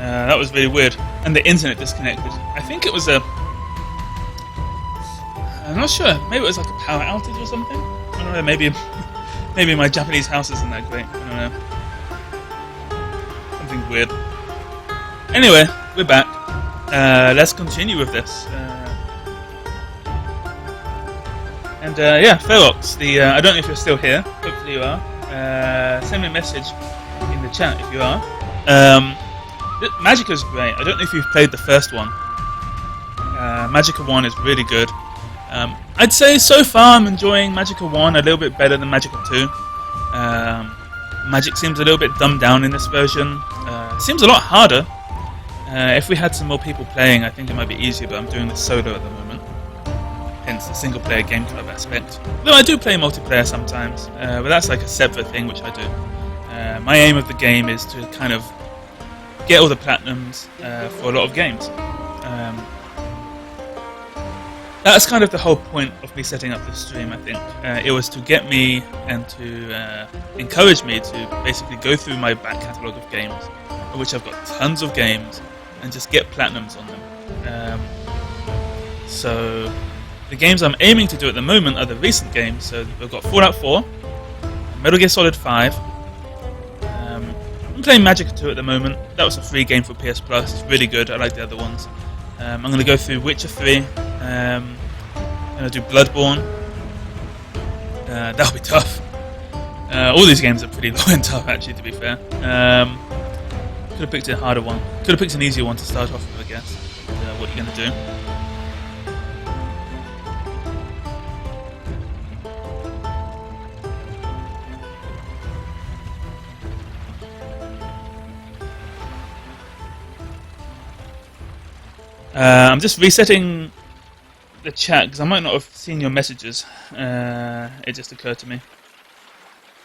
That was really weird. And the internet disconnected. I think it was a... I'm not sure. Maybe it was like a power outage or something. I don't know. Maybe my Japanese house isn't that great. I don't know. Something weird. Anyway, we're back. Let's continue with this. Yeah, Ferox, I don't know if you're still here. Hopefully you are. Send me a message in the chat if you are. Magicka's great. I don't know if you've played the first one. Magicka 1 is really good. I'd say so far I'm enjoying Magicka 1 a little bit better than Magicka 2. Magic seems a little bit dumbed down in this version. It seems a lot harder. If we had some more people playing, I think it might be easier, but I'm doing this solo at the moment. Hence the single player GameClub aspect. Though I do play multiplayer sometimes, but that's like a separate thing which I do. My aim of the game is to kind of get all the platinums for a lot of games. That's kind of the whole point of me setting up this stream, I think. It was to get me and to encourage me to basically go through my back catalogue of games, of which I've got tons of games, and just get platinums on them. So the games I'm aiming to do at the moment are the recent games. So we've got Fallout 4, Metal Gear Solid 5. I'm playing Magicka 2 at the moment. That was a free game for PS Plus. It's really good. I like the other ones. I'm going to go through Witcher 3. I'm going to do Bloodborne. That'll be tough. All these games are pretty low and tough, actually, to be fair. Could have picked a harder one. Could have picked an easier one to start off with, I guess. What are you going to do? I'm just resetting the chat because I might not have seen your messages. It just occurred to me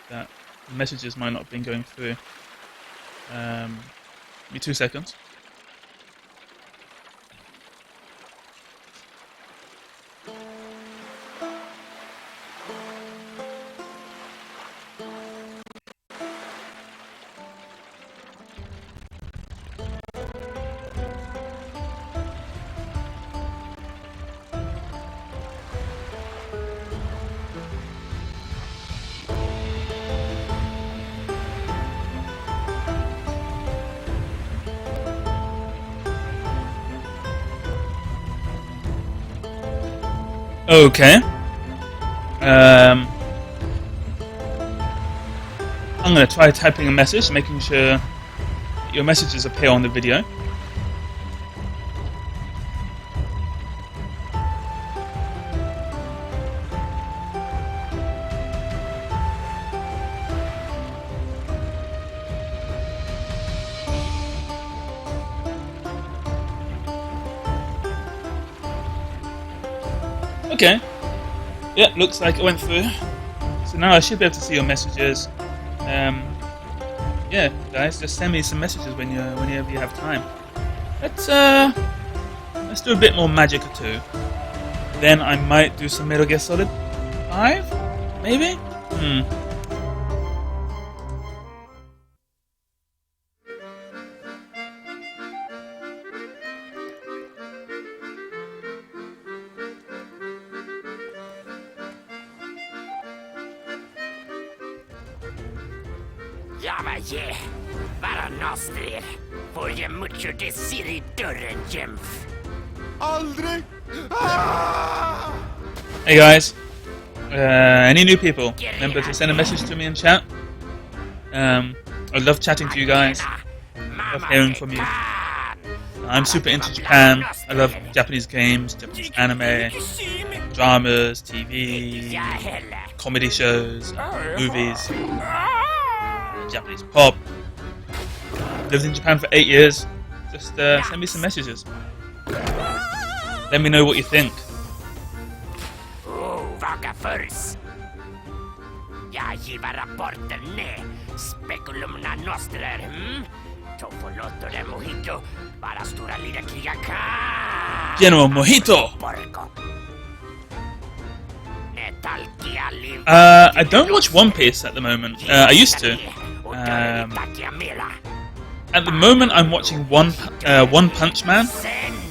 that the messages might not have been going through. Give me 2 seconds. Okay. I'm going to try typing a message, making sure your messages appear on the video. Okay. Yeah, looks like it went through. So now I should be able to see your messages. Yeah, guys, just send me some messages whenever you have time. Let's do a bit more Magicka 2. Then I might do some Metal Gear Solid 5, maybe. Hey guys, any new people? Remember to send a message to me in chat. I love chatting to you guys. Love hearing from you. I'm super into Japan. I love Japanese games, Japanese anime, dramas, TV, comedy shows, movies, Japanese pop. Lived in Japan for 8 years. Just send me some messages. Let me know what you think. General Mojito! I don't watch One Piece at the moment. I used to. At the moment, I'm watching One Punch Man.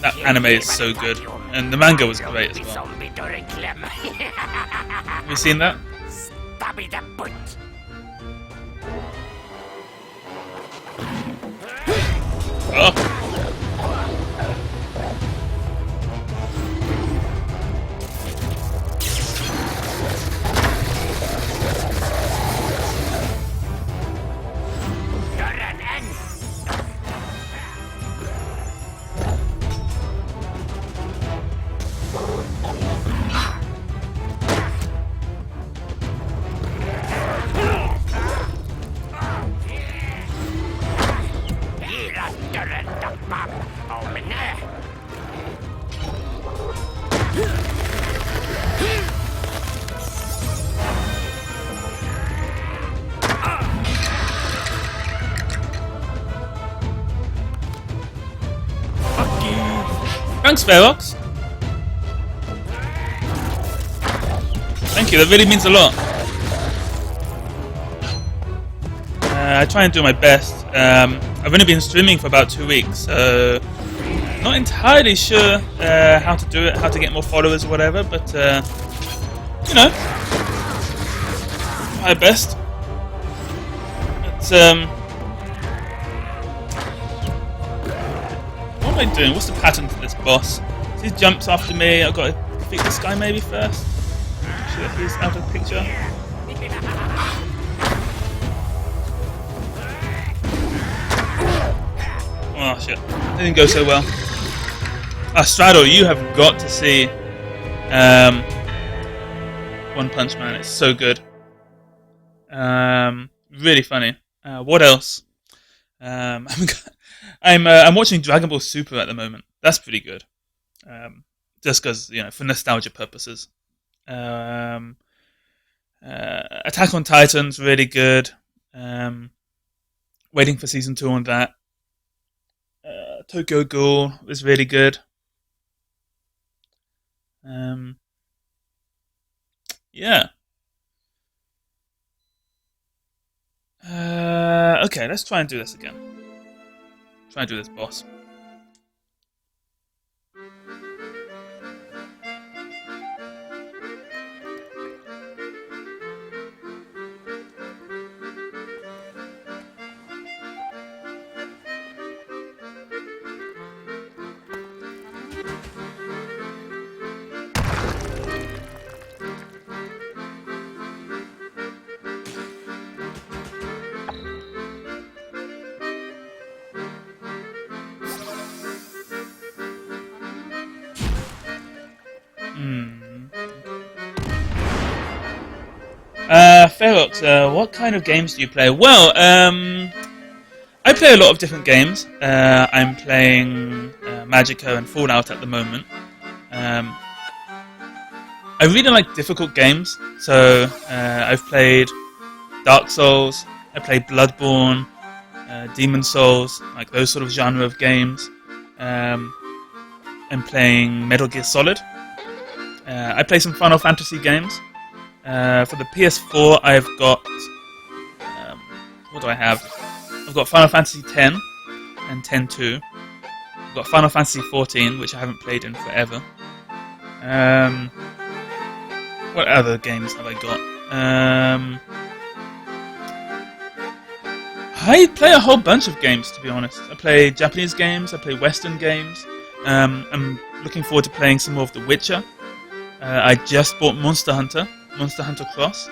That anime is so good, and the manga was great as well. Have you seen that? Oh. Thanks, Ferox. Thank you, that really means a lot. I try and do my best. I've only been streaming for about 2 weeks, so not entirely sure how to do it, how to get more followers or whatever, but you know, my best. It's what am I doing? What's the pattern for this boss? He jumps after me. I've got to defeat this guy maybe first. Make sure that he's out of the picture. Oh shit! That didn't go so well. Straddle, you have got to see One Punch Man. It's so good. Really funny. What else? I'm watching Dragon Ball Super at the moment. That's pretty good. Just because, you know, for nostalgia purposes. Attack on Titan's really good. Waiting for season 2 on that. Tokyo Ghoul was really good. Yeah. Okay, let's try and do this again. Try and do this boss. Ferox, what kind of games do you play? Well, I play a lot of different games. I'm playing Magico and Fallout at the moment. I really like difficult games, so I've played Dark Souls, I played Bloodborne, Demon Souls, like those sort of genre of games. I'm playing Metal Gear Solid. I play some Final Fantasy games. For the PS4, I've got what do I have? I've got Final Fantasy X and X-2. I've got Final Fantasy XIV, which I haven't played in forever. What other games have I got? I play a whole bunch of games, to be honest. I play Japanese games, I play Western games. I'm looking forward to playing some more of The Witcher. I just bought Monster Hunter Cross.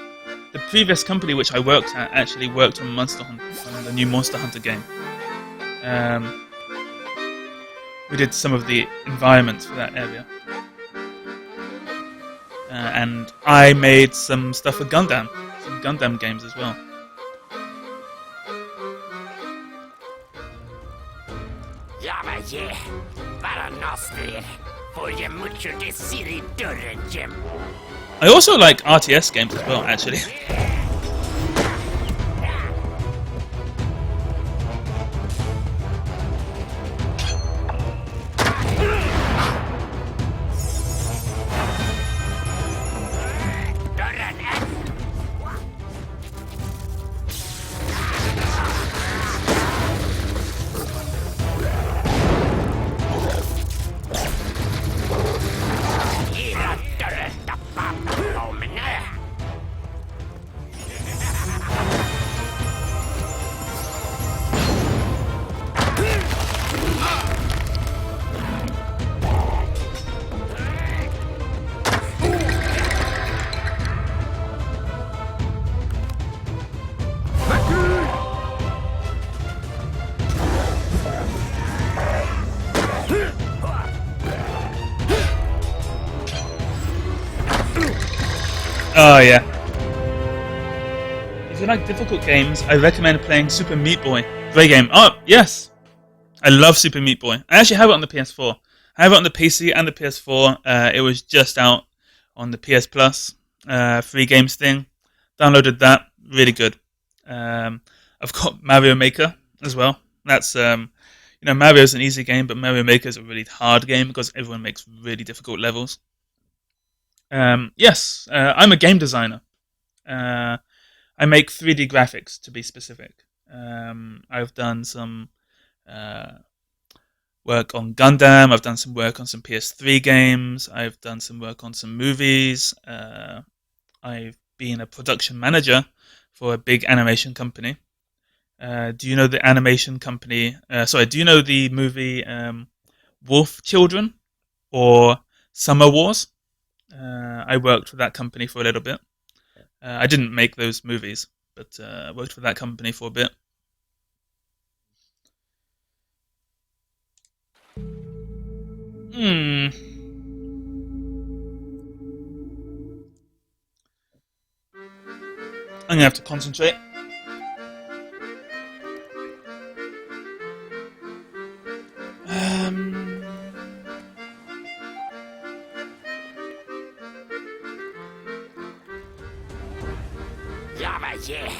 The previous company which I worked at actually worked on Monster Hunter, on the new Monster Hunter game. We did some of the environments for that area. And I made some stuff for Gundam, some Gundam games as well. I also like RTS games as well, actually. Oh yeah. If you like difficult games, I recommend playing Super Meat Boy. Great game. Oh yes, I love Super Meat Boy. I actually have it on the PS4. I have it on the PC and the PS4. It was just out on the PS Plus free games thing. Downloaded that. Really good. I've got Mario Maker as well. That's Mario's an easy game, but Mario Maker is a really hard game because everyone makes really difficult levels. Yes, I'm a game designer. I make 3D graphics, to be specific. I've done some work on Gundam. I've done some work on some PS3 games. I've done some work on some movies. I've been a production manager for a big animation company. Do you know the animation company? Do you know the movie Wolf Children or Summer Wars? I worked for that company for a little bit. I didn't make those movies, but worked for that company for a bit. I'm gonna have to concentrate. Ja, maar je,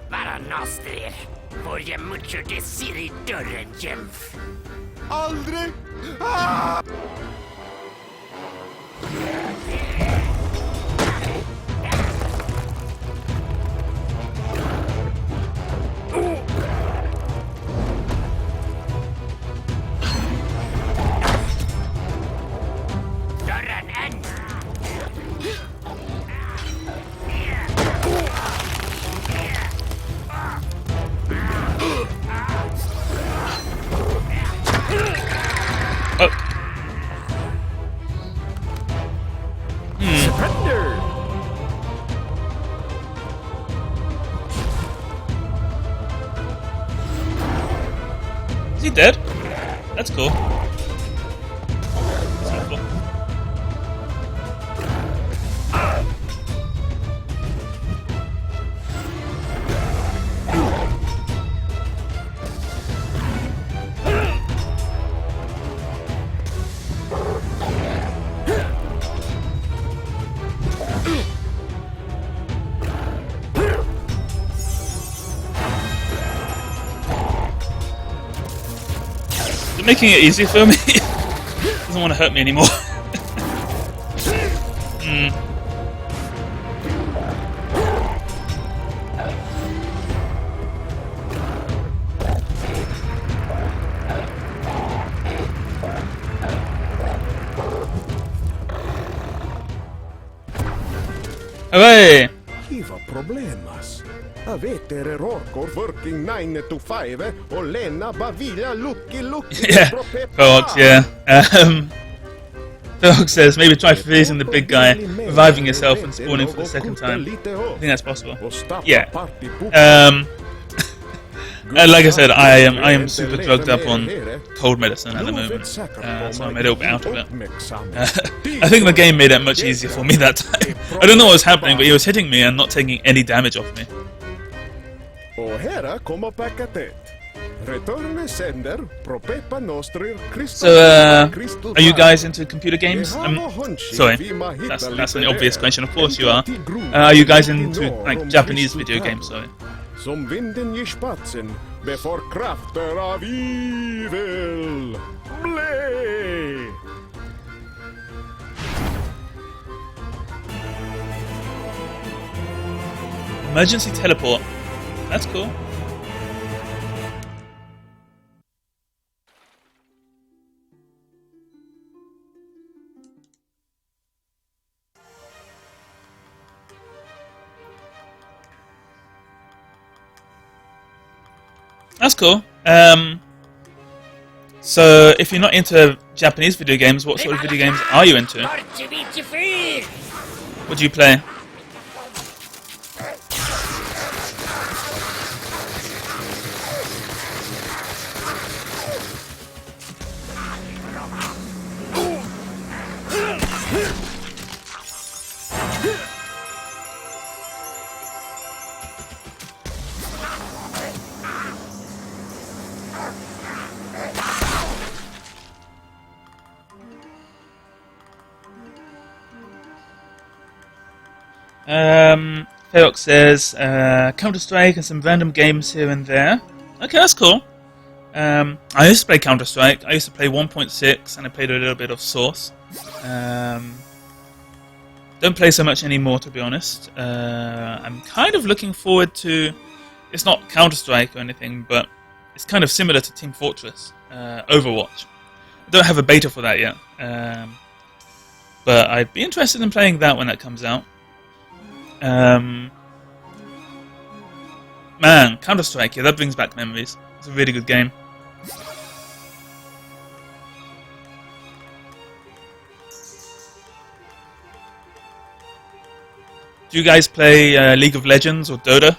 bara nostrir. Voor je mucho de siri dörren jämf. Aldrig! Ah! Dörren en. Oh. Surrender! Is he dead? That's cool. That's not cool. They're making it easy for me. Doesn't want to hurt me anymore. Hooray! Kiva problemas. Avete error working 9 to 5 och Lena Bavilla Lucky Yeah, Fox, yeah. Fox says maybe try freezing the big guy, reviving yourself and spawning for the second time. I think that's possible. Yeah. Like I said, I am super drugged up on cold medicine at the moment, so I'm a little bit out of it. I think the game made it much easier for me that time. I don't know what was happening, but he was hitting me and not taking any damage off me. So, are you guys into computer games? Sorry, that's an obvious question. Of course you are. Are you guys into like Japanese video games? Sorry. Som vinden ger spatsen before krafter av evil. Blä! Emergency teleport. That's cool. That's cool. So if you're not into Japanese video games, what sort of video games are you into? What do you play? Ferox says Counter-Strike and some random games here and there. Okay, that's cool. I used to play Counter-Strike. I used to play 1.6 and I played a little bit of Source. Don't play so much anymore, to be honest. I'm kind of looking forward to... It's not Counter-Strike or anything, but it's kind of similar to Team Fortress, Overwatch. I don't have a beta for that yet. But I'd be interested in playing that when that comes out. Man, Counter-Strike, yeah, that brings back memories. It's a really good game. Do you guys play League of Legends or Dota?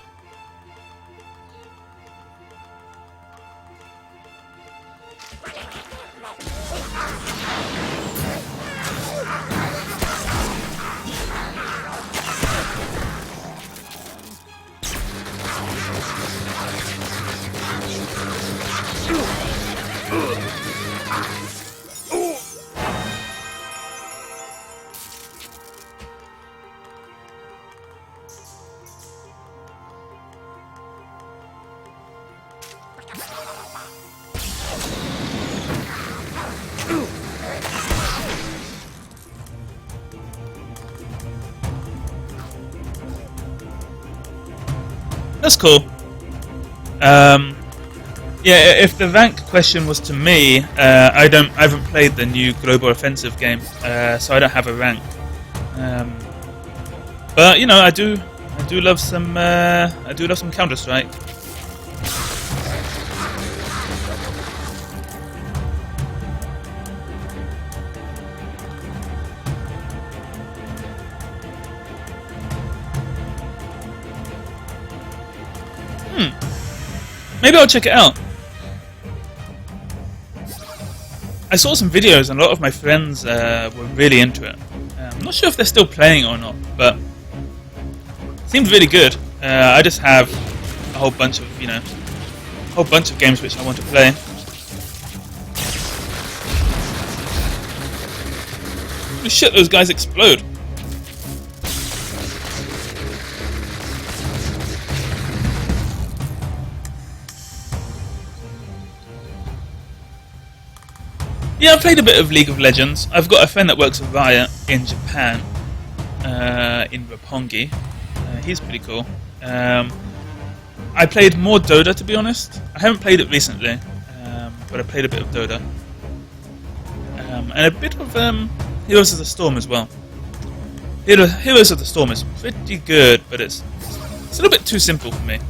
That's cool. Yeah, if the rank question was to me, I haven't played the new Global Offensive game, so I don't have a rank. But you know, I do love some Counter-Strike. Maybe I'll check it out. I saw some videos and a lot of my friends were really into it. I'm not sure if they're still playing or not, but it seemed really good. I just have a whole bunch of, games which I want to play. Holy shit, those guys explode. Yeah, I've played a bit of League of Legends. I've got a friend that works at Riot in Japan, in Roppongi. He's pretty cool. I played more Dota, to be honest. I haven't played it recently, but I played a bit of Dota. And a bit of Heroes of the Storm as well. Heroes of the Storm is pretty good, but it's a little bit too simple for me.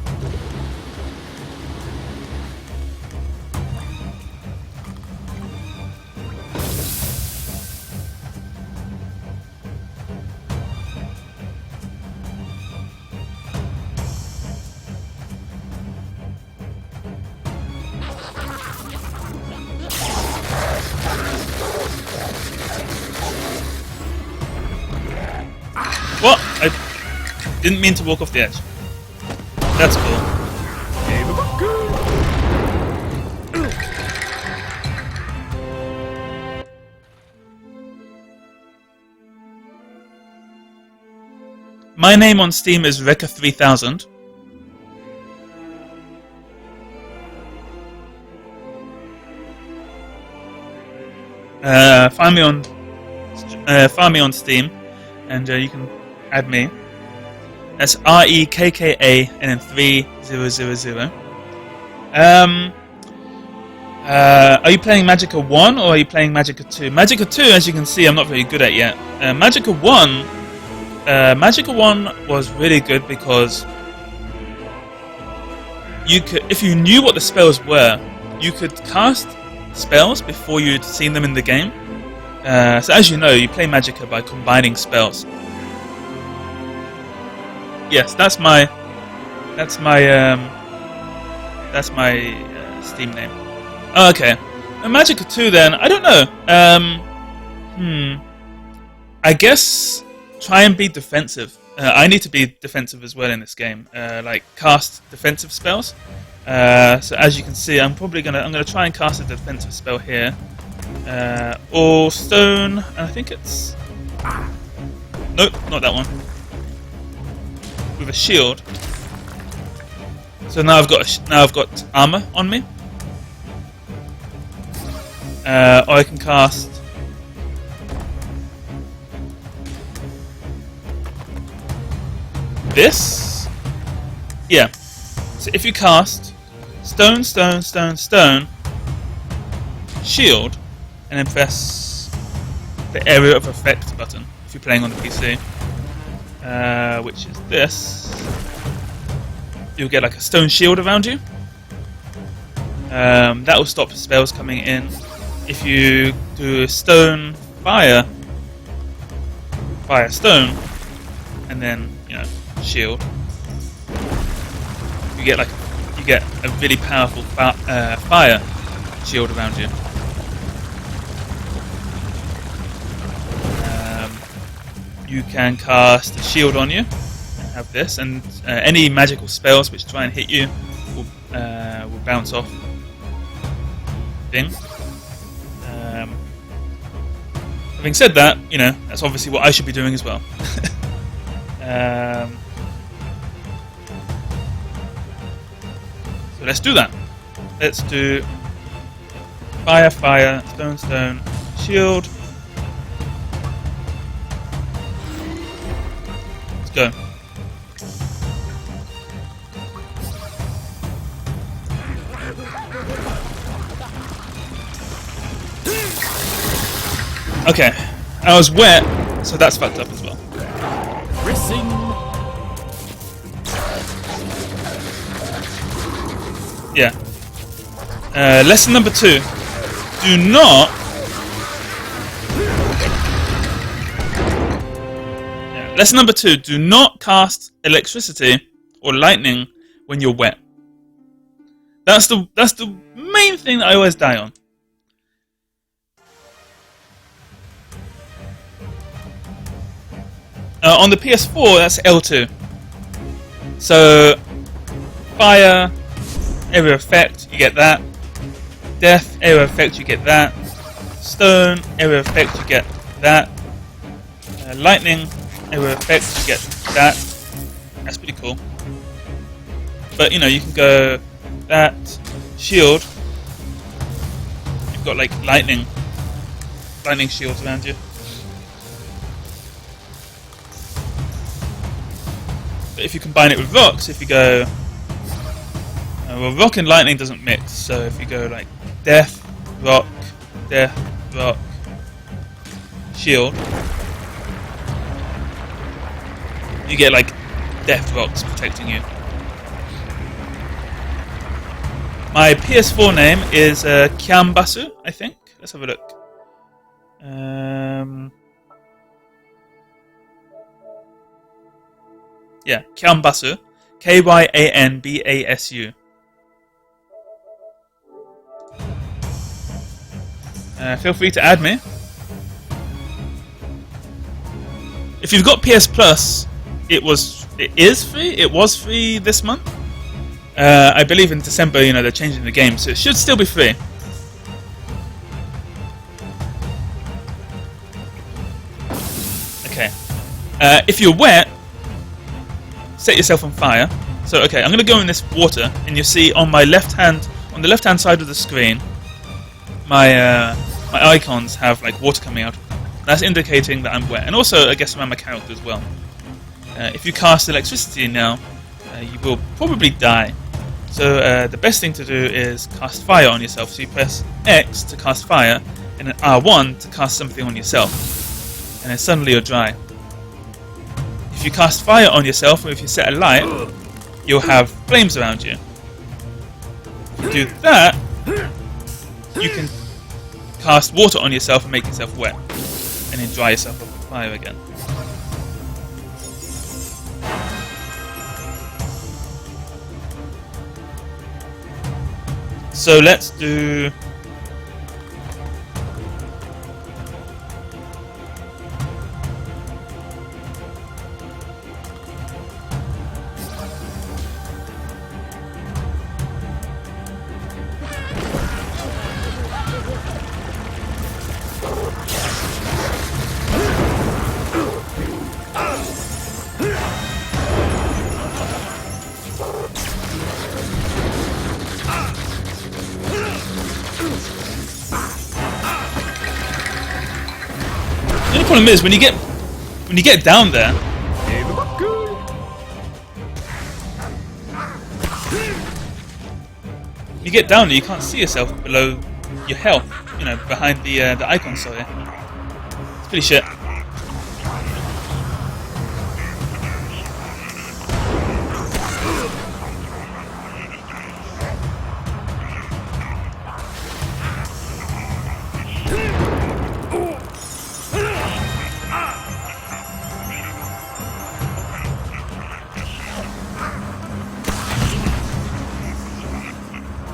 What? I didn't mean to walk off the edge. That's cool. My name on Steam is Rekka3000. Find me on Steam, and you can add me. That's REKKA and then 3000. Are you playing Magicka 1 or are you playing Magicka 2? Magicka 2, as you can see, I'm not very good at yet. Magicka 1 was really good because you could, if you knew what the spells were, you could cast spells before you'd seen them in the game. So as you know, you play Magicka by combining spells. Yes, that's my Steam name. Oh, okay. And Magicka 2 then, I don't know. I guess try and be defensive. I need to be defensive as well in this game. Like cast defensive spells. So as you can see, I'm gonna try and cast a defensive spell here. Or stone, and I think it's... Nope, not that one. with a shield. So now I've got armor on me. Or I can cast this. Yeah. So if you cast stone, stone, stone, stone, shield, and then press the area of effect button if you're playing on the PC, which is this, you'll get like a stone shield around you. That will stop spells coming in. If you do stone, fire, fire, stone, and then shield, you get a really powerful fire shield around you. You can cast a shield on you and have this, and any magical spells which try and hit you will bounce off thing. Having said that, that's obviously what I should be doing as well. So let's do that. Let's do fire, fire, stone, stone, shield. Let's go. Okay, I was wet, so that's fucked up as well. Yeah. Lesson number 2. Do not... Yeah. Lesson number 2. Do not cast electricity or lightning when you're wet. That's the main thing that I always die on. On the PS4, that's L2. So, fire, area effect, you get that. Death, area effect, you get that. Stone, area effect, you get that. Lightning, area effect, you get that. That's pretty cool. But you can go that, shield. You've got like lightning shields around you. But if you combine it with rocks, if you go... well, rock and lightning doesn't mix, so if you go like death, rock, shield, you get like death rocks protecting you. My PS4 name is Kyambasu, I think. Let's have a look. Yeah, Kyambasu. Kyanbasu. Feel free to add me. If you've got PS Plus, it is free. It was free this month. I believe in December, they're changing the game, so it should still be free. Okay. If you're wet, set yourself on fire. So, okay, I'm going to go in this water, and you see on my on the left-hand side of the screen, my icons have like water coming out of them. That's indicating that I'm wet, and also I guess around my character as well. If you cast electricity now, you will probably die. So the best thing to do is cast fire on yourself. So you press X to cast fire, and then R1 to cast something on yourself, and then suddenly you're dry. If you cast fire on yourself, or if you set a light, you'll have flames around you. If you do that, you can cast water on yourself and make yourself wet, and then dry yourself up with fire again. So let's do... only problem is when you get down there, you get down there, you can't see yourself below your health. You know, behind the icon. Sorry, it's pretty shit.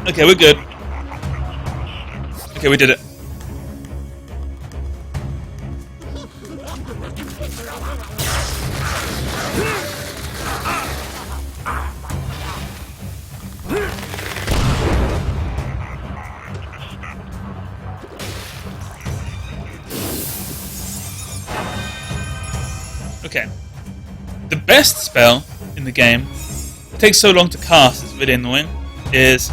Okay, we're good. Okay, we did it. Okay. The best spell in the game, it takes so long to cast, it's really annoying, is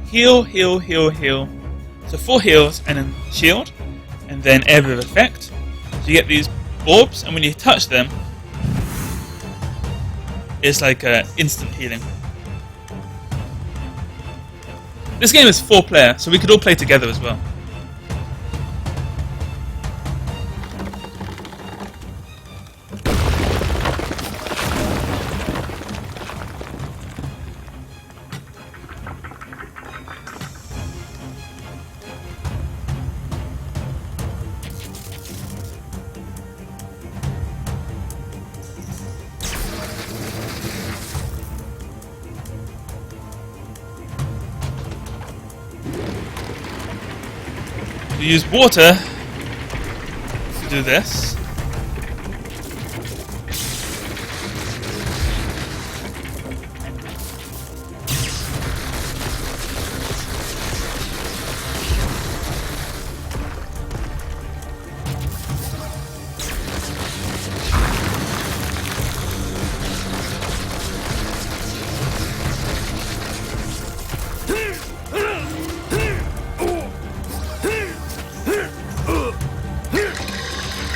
heal, heal, heal, heal. So 4 heals and then shield, and then area of effect. So you get these orbs, and when you touch them, it's like instant healing. This game is 4-player, so we could all play together as well. We use water to do this.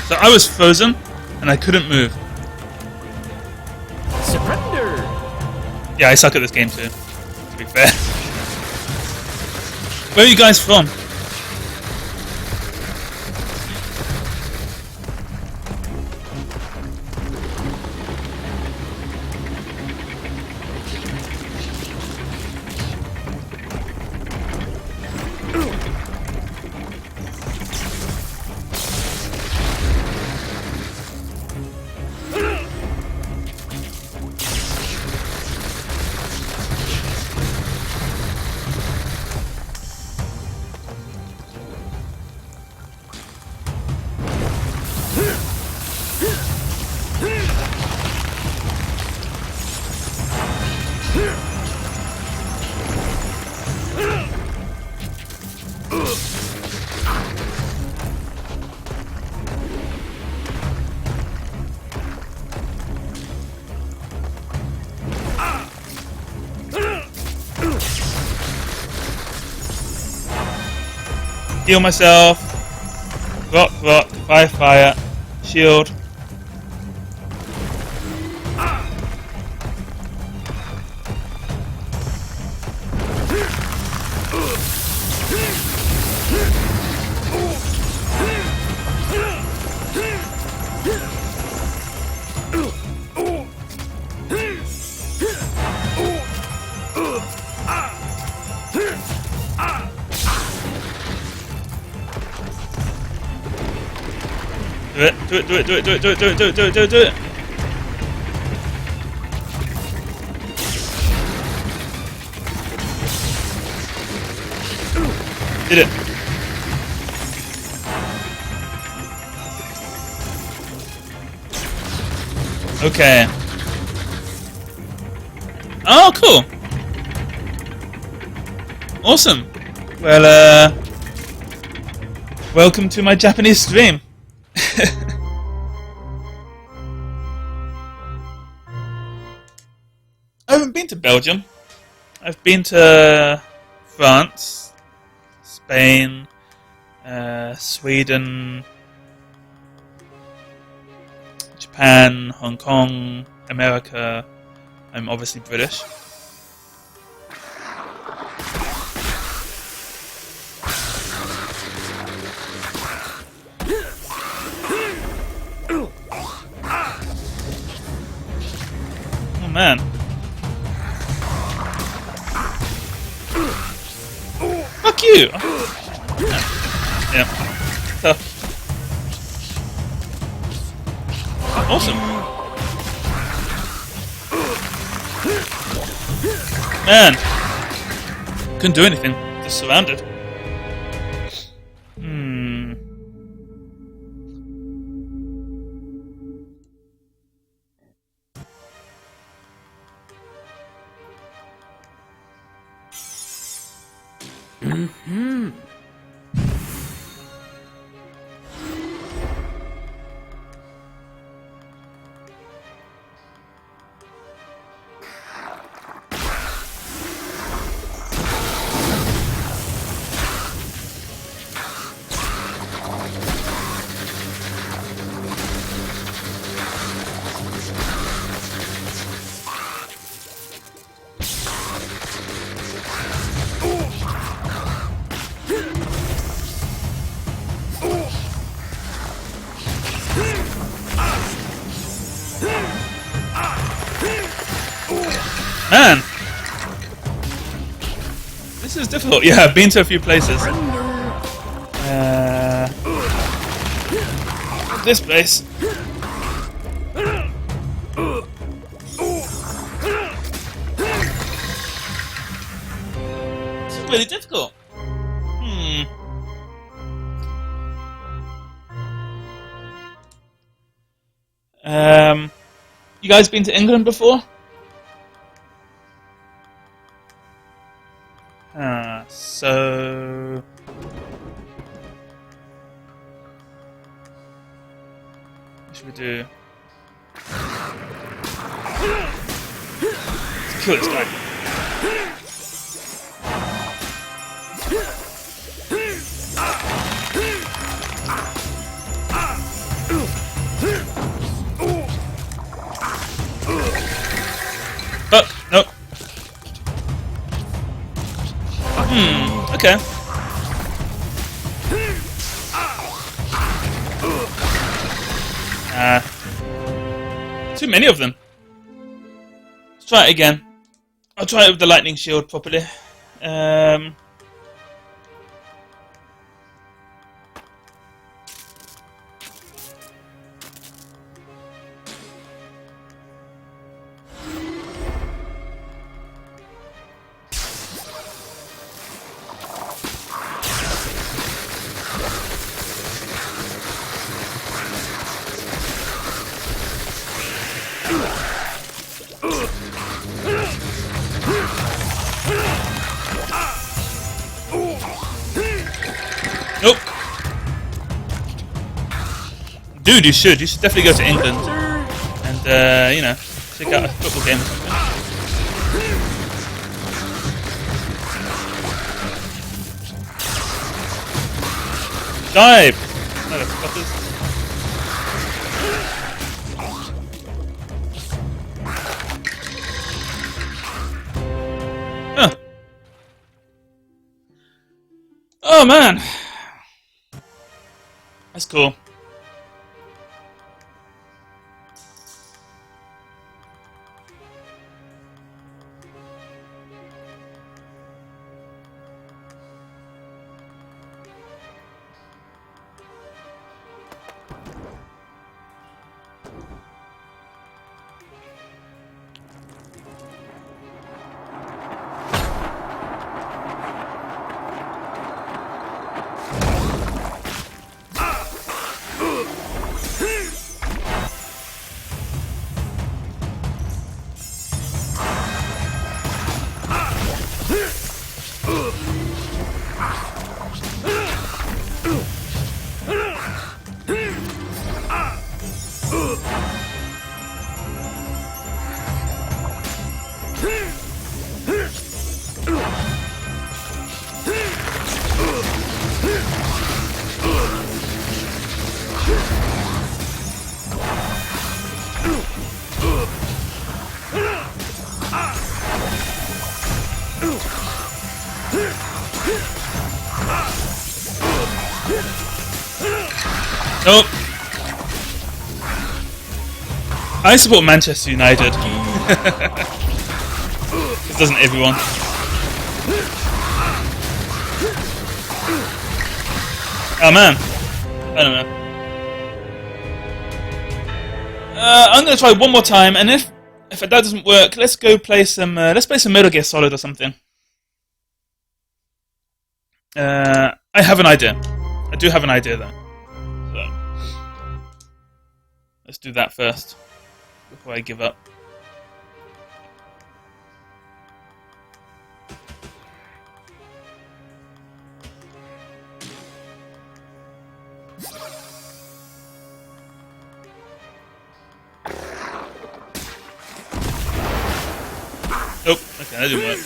So I was frozen, and I couldn't move. Surrender! Yeah, I suck at this game too, to be fair. Where are you guys from? Heal myself. Rock, fire, shield. Do it. Did it. Okay. Oh, cool. Awesome. Well, welcome to my Japanese stream. I haven't been to Belgium. I've been to France, Spain, Sweden, Japan, Hong Kong, America. I'm obviously British. Oh man. Fuck you! Yeah. Tough. Awesome. Man. Couldn't do anything. Just surrounded. Man! This is difficult. Yeah, I've been to a few places. This place. This is really difficult. You guys been to England before? So what should we do? Let's kill this guy. Oh, nope. Okay. Too many of them. Let's try it again. I'll try it with the lightning shield properly. Nope. Dude, you should. You should definitely go to England and, you know, check out a football game or something. Dive! Motherfuckers. Huh. Oh man. That's cool. Nope. I support Manchester United. This doesn't everyone. Oh man. I don't know. I'm gonna try one more time, and if that doesn't work, let's go play some. Let's play some Metal Gear Solid or something. I have an idea. I do have an idea though. So let's do that first before I give up. Oh, okay, that didn't work.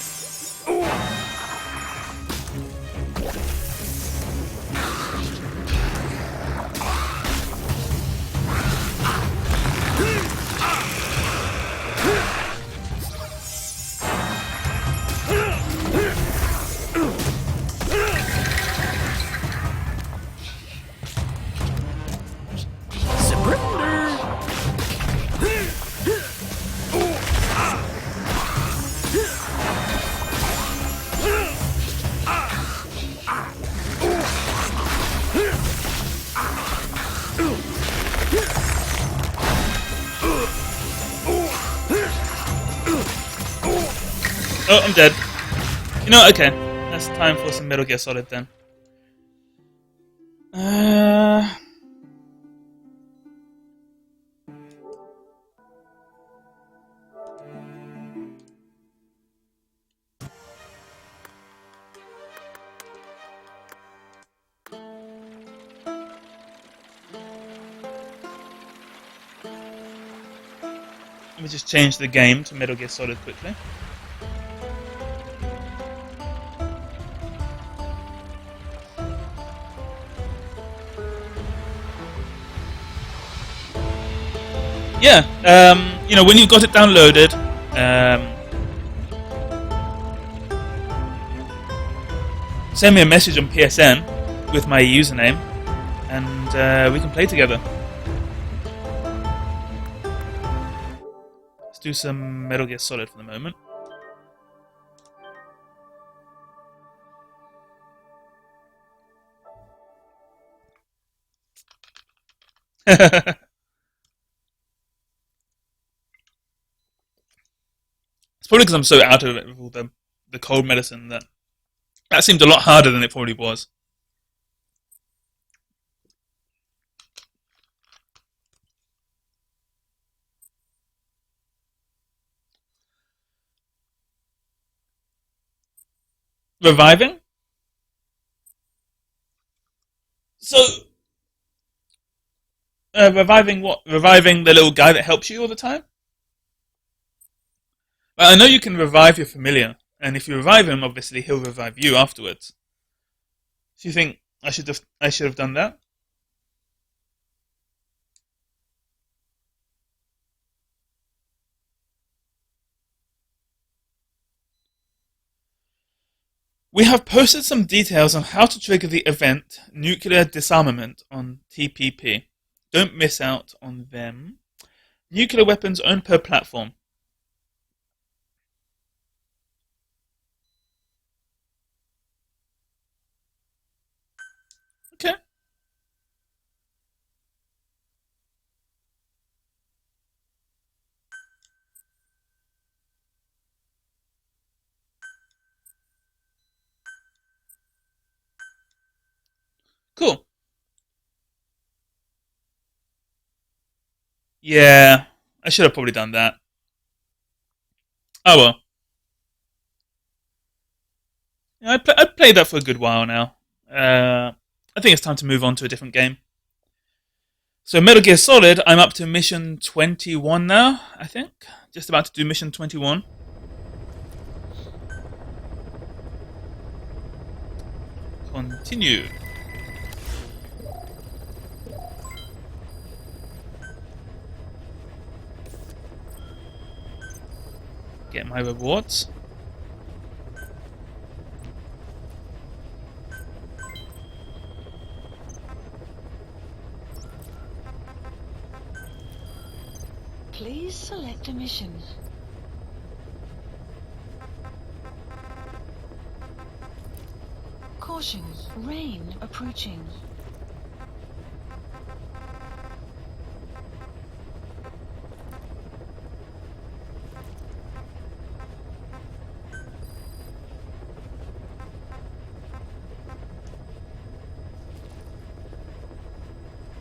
Oh, I'm dead. You know, okay. That's time for some Metal Gear Solid then. Let me just change the game to Metal Gear Solid quickly. Yeah, you know, when you've got it downloaded, send me a message on PSN with my username, and we can play together. Let's do some Metal Gear Solid for the moment. It's probably because I'm so out of it with all the cold medicine that seemed a lot harder than it probably was. Reviving? So, reviving what? Reviving the little guy that helps you all the time? Well, I know you can revive your familiar, and if you revive him, obviously he'll revive you afterwards. Do you think I should have done that? We have posted some details on how to trigger the event Nuclear Disarmament on TPP. Don't miss out on them. Nuclear weapons owned per platform. Okay. Cool. Yeah, I should have probably done that. Oh well. Yeah, I've played that for a good while now. I think it's time to move on to a different game. So Metal Gear Solid, I'm up to mission 21 now, I think. Just about to do mission 21. Continue. Get my rewards. Please select a mission. Caution, rain approaching.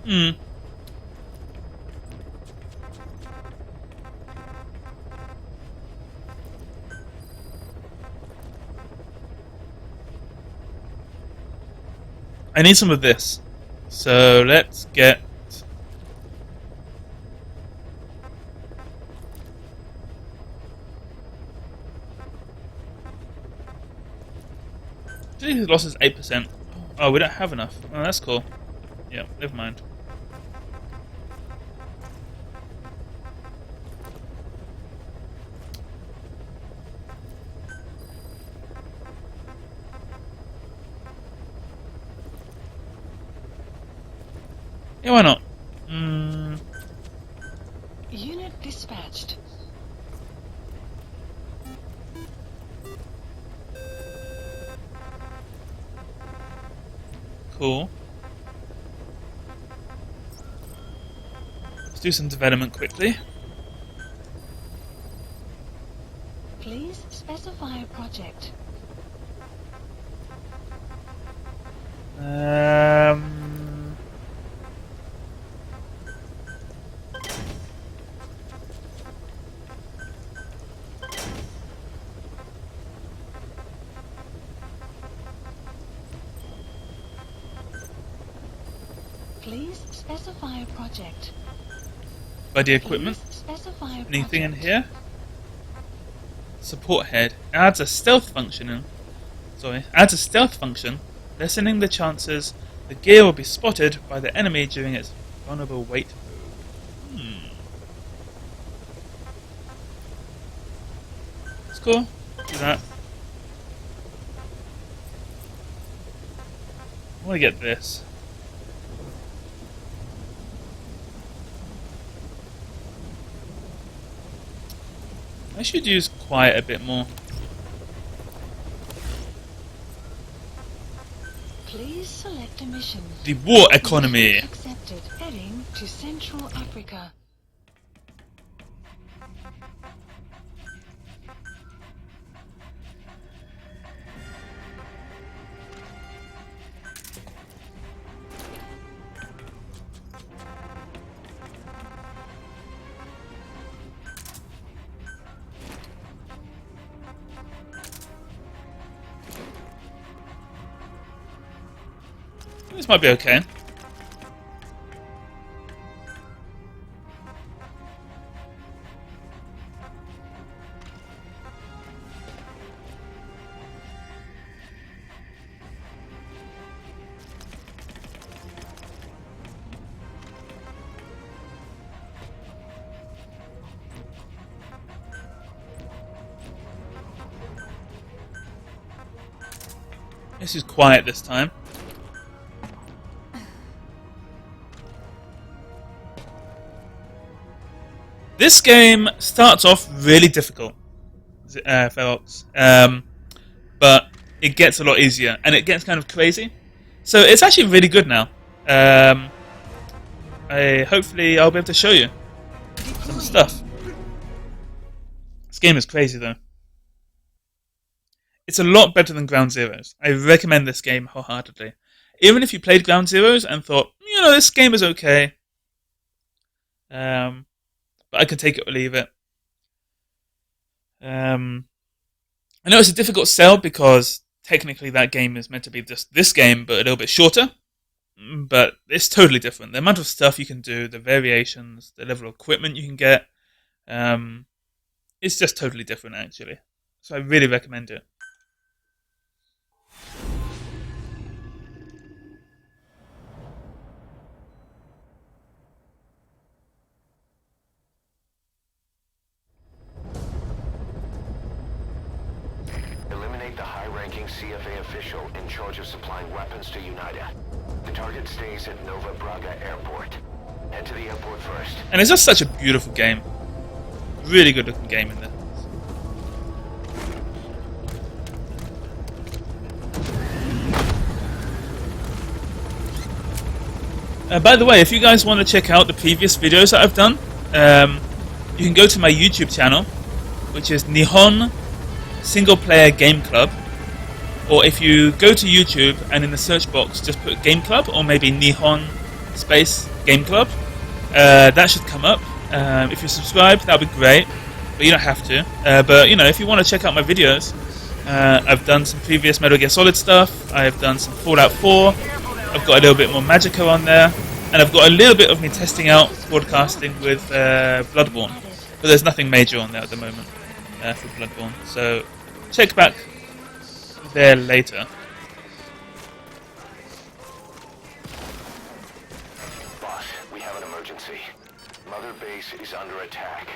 Hmm. I need some of this. So let's get... His loss is 8%. Oh, we don't have enough. Oh, that's cool. Yeah, never mind. Yeah, why not? Unit dispatched. Cool. Let's do some development quickly. Please specify a project. Please specify a project. By the equipment. Please specify a Anything in project. here? Support head adds a stealth function. Adds a stealth function, lessening the chances the gear will be spotted by the enemy during its vulnerable wait mode. It's cool. Do that. I want to get this. I should use quiet a bit more. Please select a mission. The war economy. Accepted. Heading to Central Africa. This might be okay. This is quiet this time. This game starts off really difficult, Ferox, but it gets a lot easier, and it gets kind of crazy. So it's actually really good now. Hopefully I'll be able to show you some stuff. This game is crazy though. It's a lot better than Ground Zeroes. I recommend this game wholeheartedly. Even if you played Ground Zeroes and thought, you know, this game is okay. But I can take it or leave it. I know it's a difficult sell because technically that game is meant to be just this game, but a little bit shorter. But it's totally different. The amount of stuff you can do, the variations, the level of equipment you can get, it's just totally different actually. So I really recommend it. CFA official in charge of supplying weapons to United. The target stays at Nova Braga Airport. Head to the airport first. And it's just such a beautiful game. Really good looking game in there. By the way, if you guys want to check out the previous videos that I've done, you can go to my YouTube channel, which is Nihon Single Player Game Club. Or if you go to YouTube and in the search box just put Game Club or maybe Nihon space Game Club, that should come up. If you subscribe, that would be great, but you don't have to. But you know, if you want to check out my videos, I've done some previous Metal Gear Solid stuff. I've done some Fallout 4. I've got a little bit more Magica on there, and I've got a little bit of me testing out broadcasting with Bloodborne. But there's nothing major on there at the moment for Bloodborne. So check back there later. Boss, we have an emergency. Mother Base is under attack.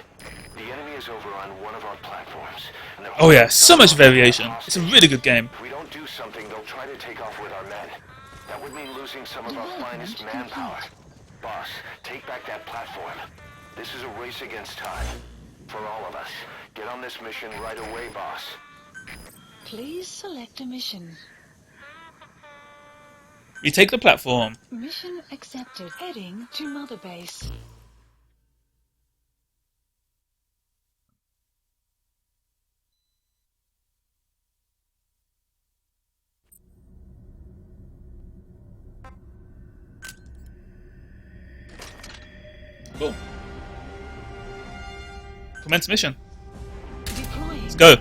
The enemy is over on one of our platforms. And Oh yeah, so much variation. It's a really good game. If we don't do something, they'll try to take off with our men. That would mean losing some of our finest manpower. Boss, take back that platform. This is a race against time. For all of us. Get on this mission right away, boss. Please select a mission. Retake the platform. Mission accepted. Heading to Mother Base. Cool. Commence mission. Deploying. Let's go.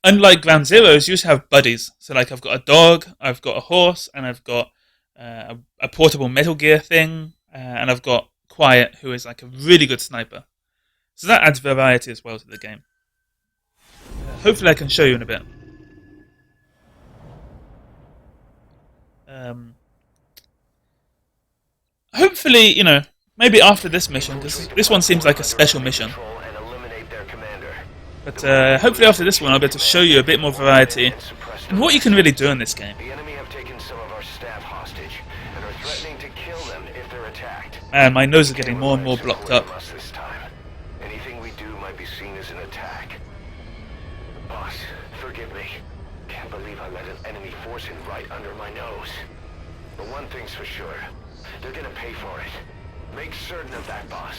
Unlike Ground Zeroes, you just have buddies. So like I've got a dog, I've got a horse, and I've got a portable Metal Gear thing, and I've got Quiet, who is like a really good sniper. So that adds variety as well to the game. Hopefully I can show you in a bit. Hopefully, you know, maybe after this mission, because this one seems like a special mission. But hopefully after this one I'll be able to show you a bit more variety and what you can really do in this game. The enemy have taken some of our staff hostage and are threatening to kill them if they're attacked. Man, my nose is getting more and more blocked up. This time. Anything we do might be seen as an attack. Boss, forgive me. Can't believe I let an enemy force in right under my nose. But one thing's for sure. They're gonna pay for it. Make certain of that, boss.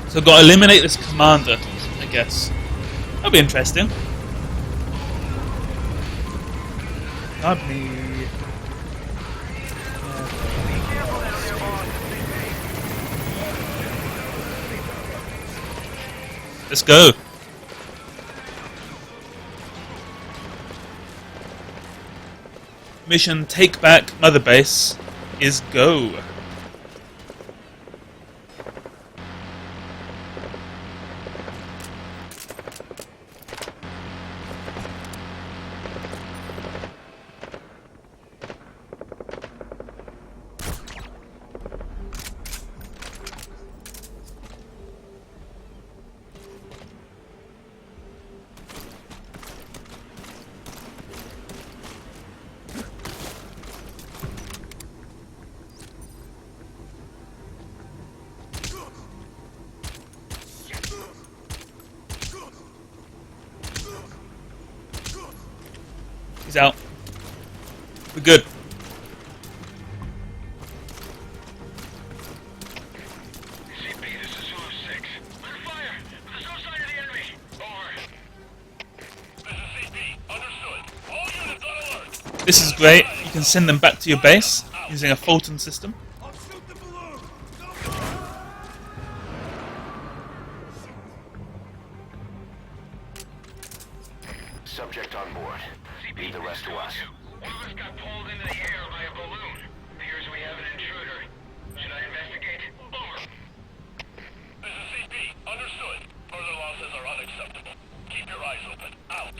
So I've got to eliminate this commander, I guess. That'll be interesting. Not me. Let's go. Mission Take Back Mother Base is go. He's out. We're good. CP, this is Zulu 6. Clear fire! The south side of the enemy! Over. This is CP. Understood. All units on alert! This is great. You can send them back to your base using a Fulton system. Subject on board. Leave the rest to us. One of us got pulled into the air by a balloon. Appears we have an intruder. Should I investigate? Over. This is CP. Understood. Further losses are unacceptable. Keep your eyes open. Out.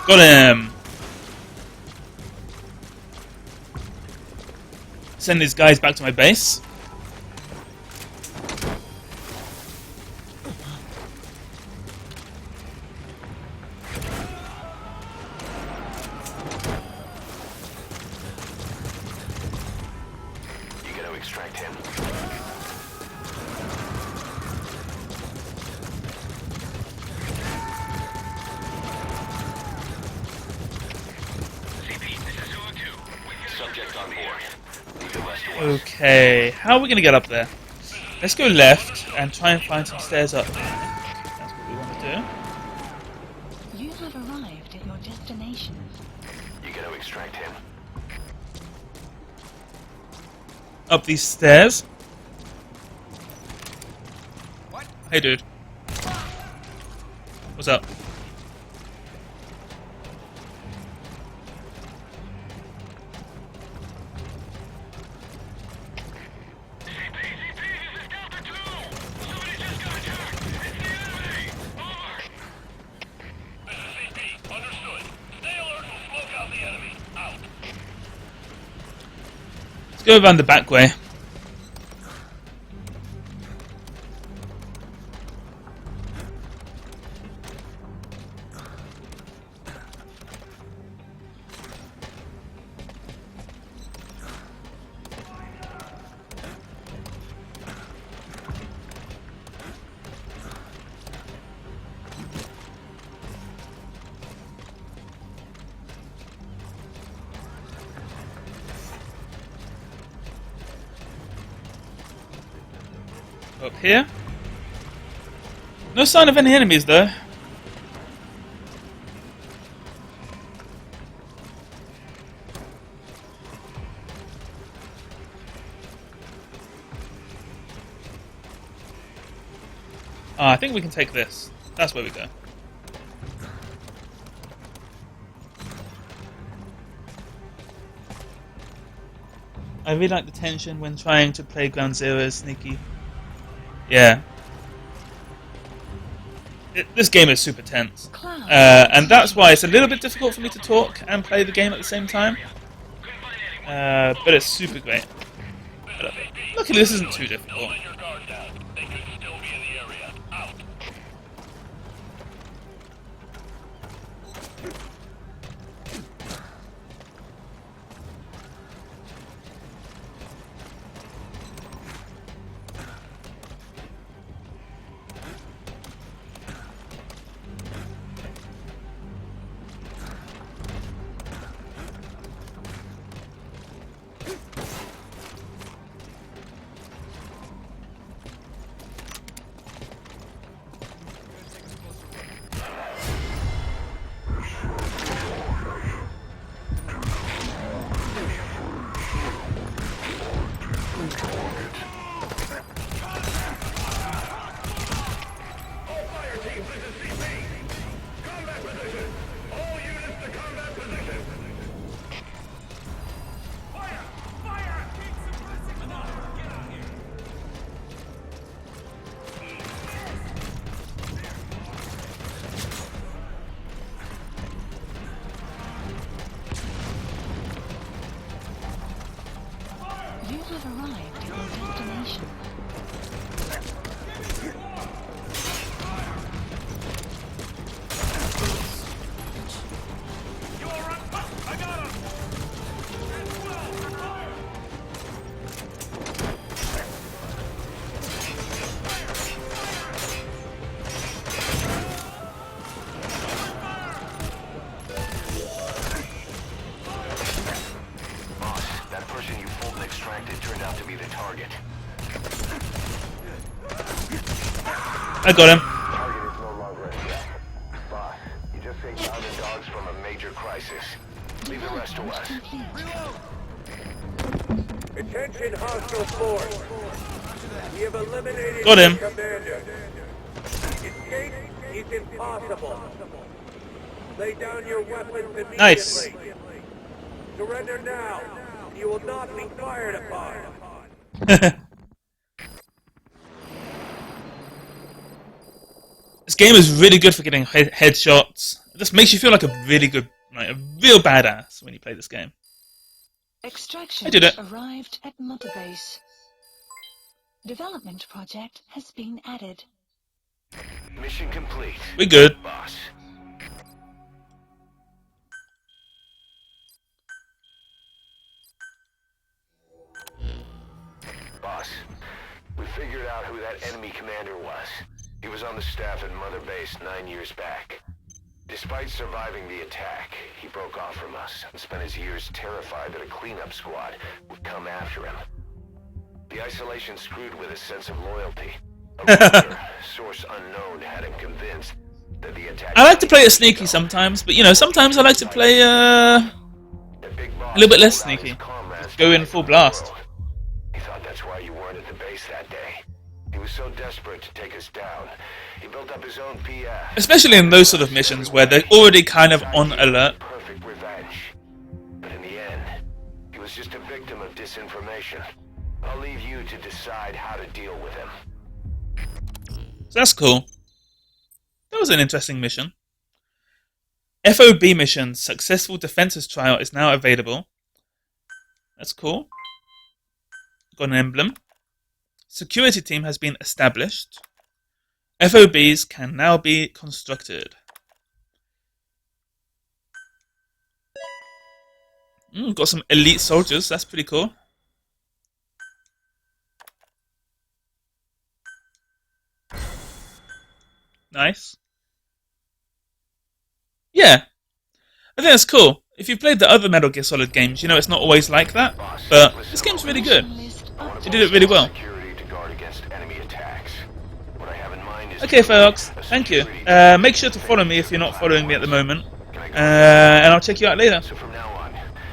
Got him! Send these guys back to my base. You gotta extract him. Subject on board. Leave the rest to us. Okay, how are we going to get up there? Let's go left and try and find some stairs up there. That's what we want to do. You have arrived at your destination. You gotta extract him. Up these stairs. Hey, dude. What's up? Let's go around the back way. Up here. No sign of any enemies though. I think we can take this. That's where we go. I really like the tension when trying to play Ground Zero sneaky. Yeah. This game is super tense. And that's why it's a little bit difficult for me to talk and play the game at the same time. But it's super great. Luckily this isn't too difficult. You have arrived at your destination. I got him. Target is no longer a threat. Boss, you just saved other dogs from a major crisis. Leave the rest to us. Attention hostile force. We have eliminated Got him. command It's impossible. Lay down your weapons immediately. Nice. Surrender now. You will not be fired upon. This game is really good for getting headshots. It just makes you feel like a really good, like a real badass when you play this game. Extraction I did it. arrived at Mother Base. Development project has been added. Mission complete. We good. Boss. Boss, we figured out who that enemy commander was. He was on the staff at Mother Base 9 years back. Despite surviving the attack, he broke off from us and spent his years terrified that a cleanup squad would come after him. The isolation screwed with his sense of loyalty. A rumor, source unknown, had him convinced that the attack... I like to play it sneaky sometimes, but you know, sometimes I like to play a little bit less sneaky. Just go in full blast. He thought that's why you weren't at the base that day. He was so desperate to take us down, he built up his own PF. Especially in those sort of missions where they're already kind of on alert. Perfect revenge. But in the end, he was just a victim of disinformation. I'll leave you to decide how to deal with him. So that's cool. That was an interesting mission. FOB mission, successful defenses trial is now available. That's cool. Got an emblem. Security team has been established. FOBs can now be constructed. Got some elite soldiers, that's pretty cool. Nice. Yeah. I think that's cool. If you've played the other Metal Gear Solid games, you know it's not always like that. But this game's really good. They did it really well. Okay, folks. Thank you. Make sure to follow me if you're not following me at the moment. And I'll check you out later.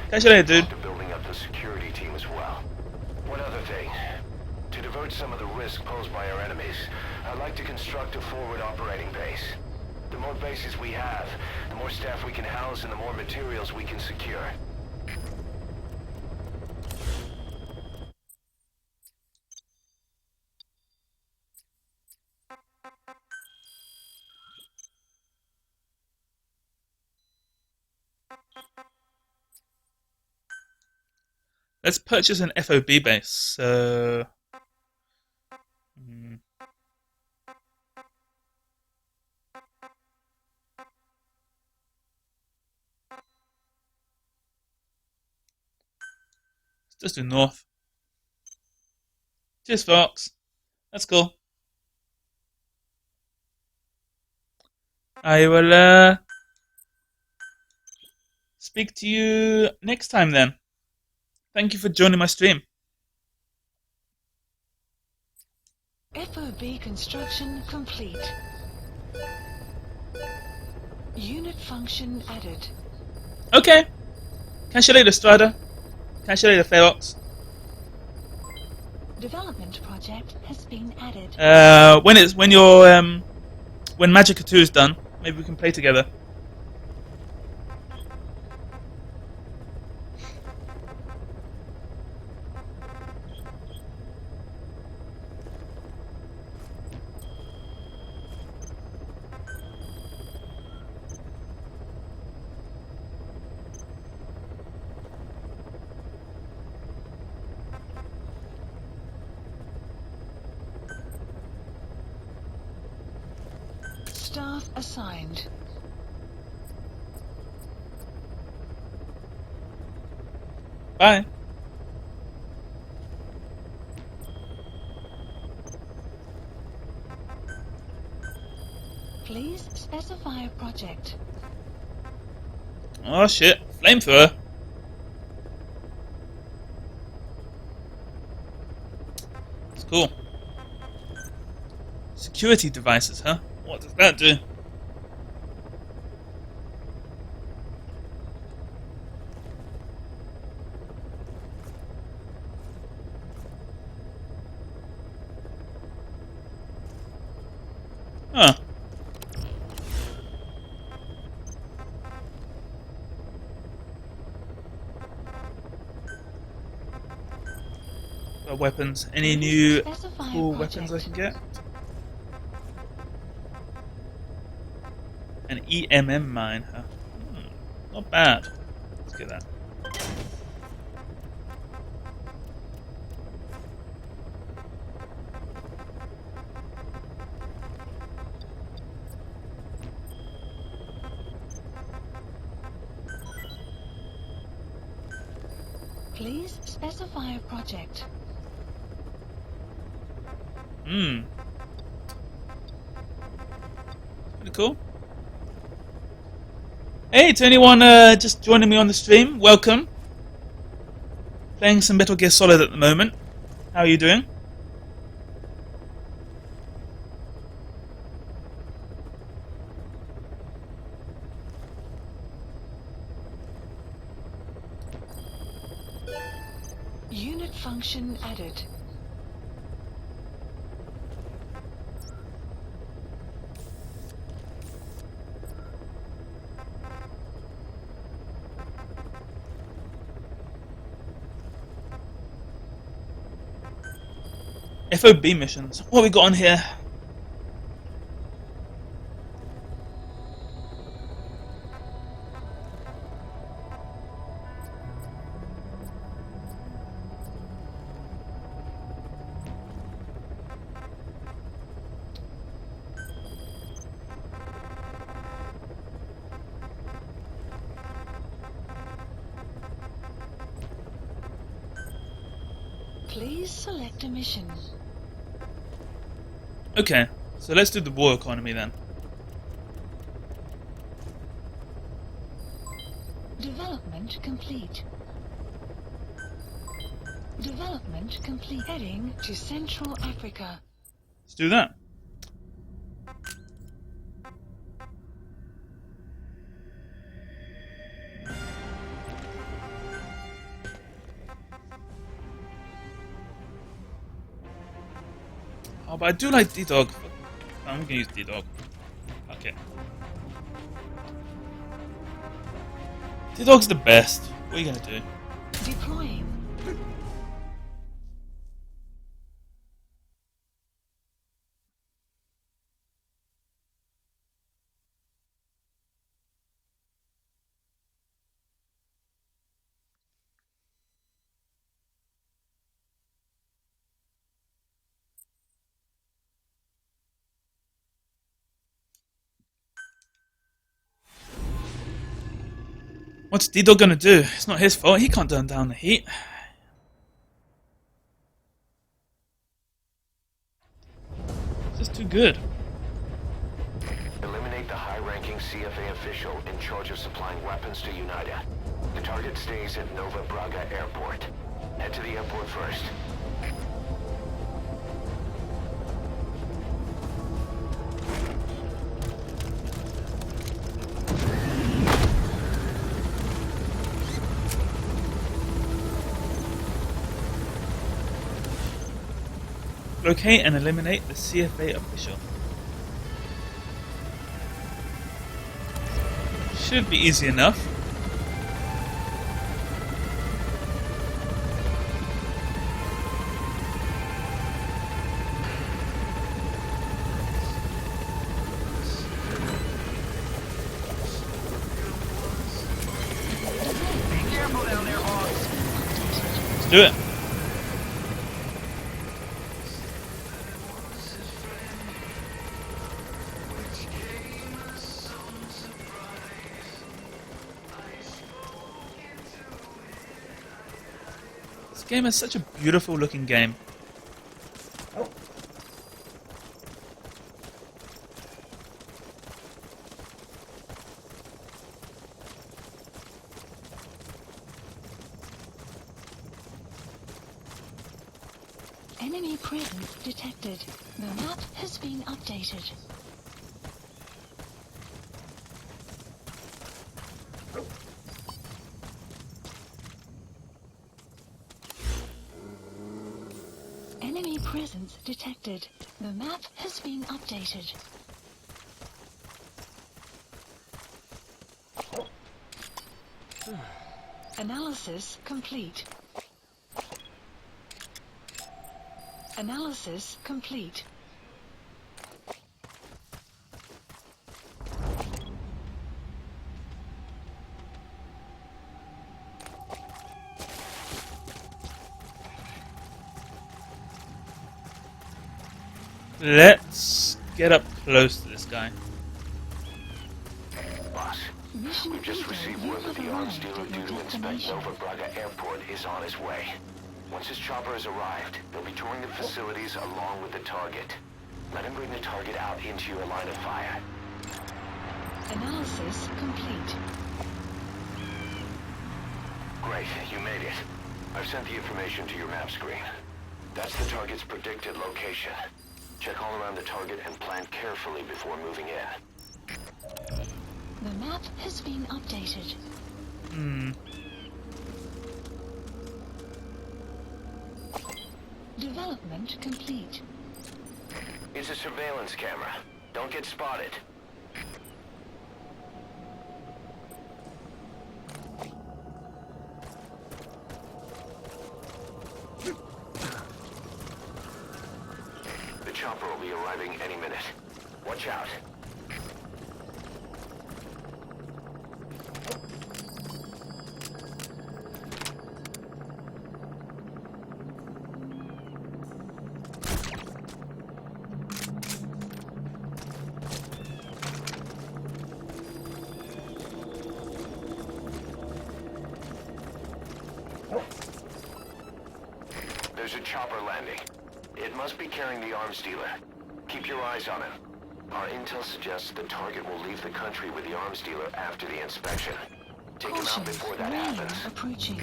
Catch you later, dude. Building up the security team as well. One other thing. To divert some of the risk posed by our enemies, I'd like to construct a forward operating base. The more bases we have, the more staff we can house and the more materials we can secure. Let's purchase an FOB base. So... Let's just do north. Cheers, Fox. That's cool. I will speak to you next time then. Thank you for joining my stream. FOB construction complete. Unit function added. Okay. Catch you later, Strider. Catch you later, Ferox. Development project has been added. When Magica 2 is done, maybe we can play together. Staff assigned. Bye. Please specify a project. Oh shit, flamethrower. It's cool. Security devices, huh? What does that do? Huh. weapons. Any new Specify cool project. weapons I can get? An EMM mine, huh? Not bad. Let's get that. Please specify a project. Pretty cool. Hey, to anyone just joining me on the stream, welcome. Playing some Metal Gear Solid at the moment. How are you doing? Unit function added. FOB missions. What have we got on here? Please select a mission. Okay, so let's do the war economy then. Development complete. Development complete. Heading to Central Africa. Let's do that. Oh, but I do like D-Dog. I'm gonna use D-Dog. Okay. D-Dog's the best. What are you gonna do? Deploying. What's D-Dog gonna do? It's not his fault. He can't turn down the heat. It's just too good. Eliminate the high-ranking CFA official in charge of supplying weapons to UNITA. The target stays at Nova Braga Airport. Head to the airport first. Locate and eliminate the CFA official. Should be easy enough. Let's do it. This game is such a beautiful looking game. Enemy presence detected. The map has been updated. Enemy presence detected. The map has been updated. Analysis complete. Analysis complete. Let's get up close to this guy. Boss, Mission we've just Eagle, received you word that have the arms arrived dealer at due your to inspect destination. Nova Braga Airport is on his way. Once his chopper has arrived, they'll be touring the facilities along with the target. Let him bring the target out into your line of fire. Analysis complete. Great, you made it. I've sent the information to your map screen. That's the target's predicted location. Check all around the target and plan carefully before moving in. The map has been updated. Development complete. It's a surveillance camera. Don't get spotted. The chopper will be arriving any minute. Watch out. There's a chopper landing. It must be carrying the arms dealer. Keep your eyes on him. Our intel suggests the target will leave the country with the arms dealer after the inspection. Take him out Caution, before that rain happens. approaching.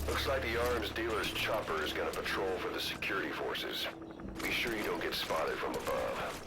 Looks like the arms dealer's chopper is gonna patrol for the security forces. Be sure you don't get spotted from above.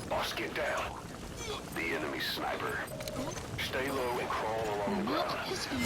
Boss, get down. The enemy sniper. Stay low and crawl The along the map ground. has been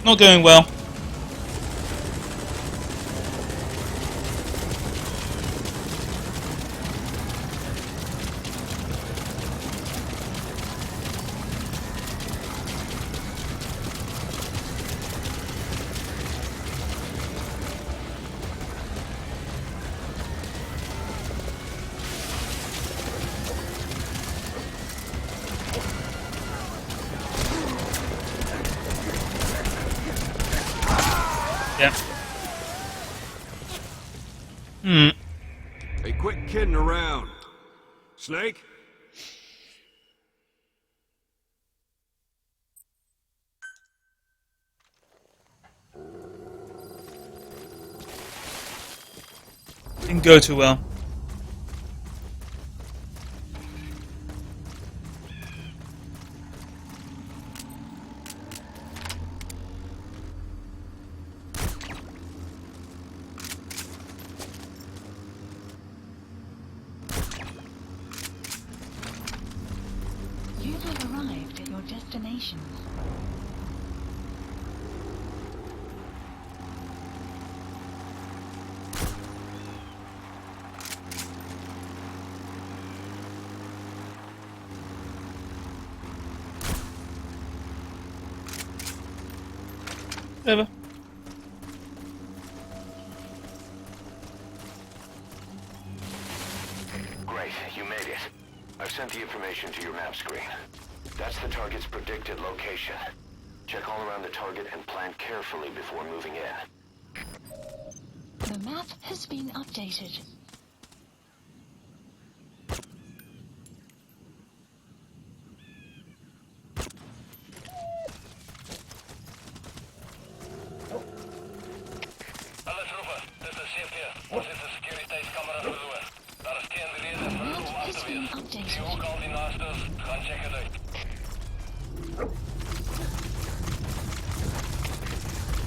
Not going well. Yeah. Hey, quit kidding around. Snake? Didn't go too well. You have arrived at your destination. Whatever. Great, you made it. I've sent the information to your map screen. That's the target's predicted location. Check all around the target and plan carefully before moving in. The map has been updated. Alle troepen, dit is CP. Ons heeft de securiteitscamera verloren. Daar is geen reden The voor map om af has te been weer. Zie updated. ook al die nasters, gaan checken uit.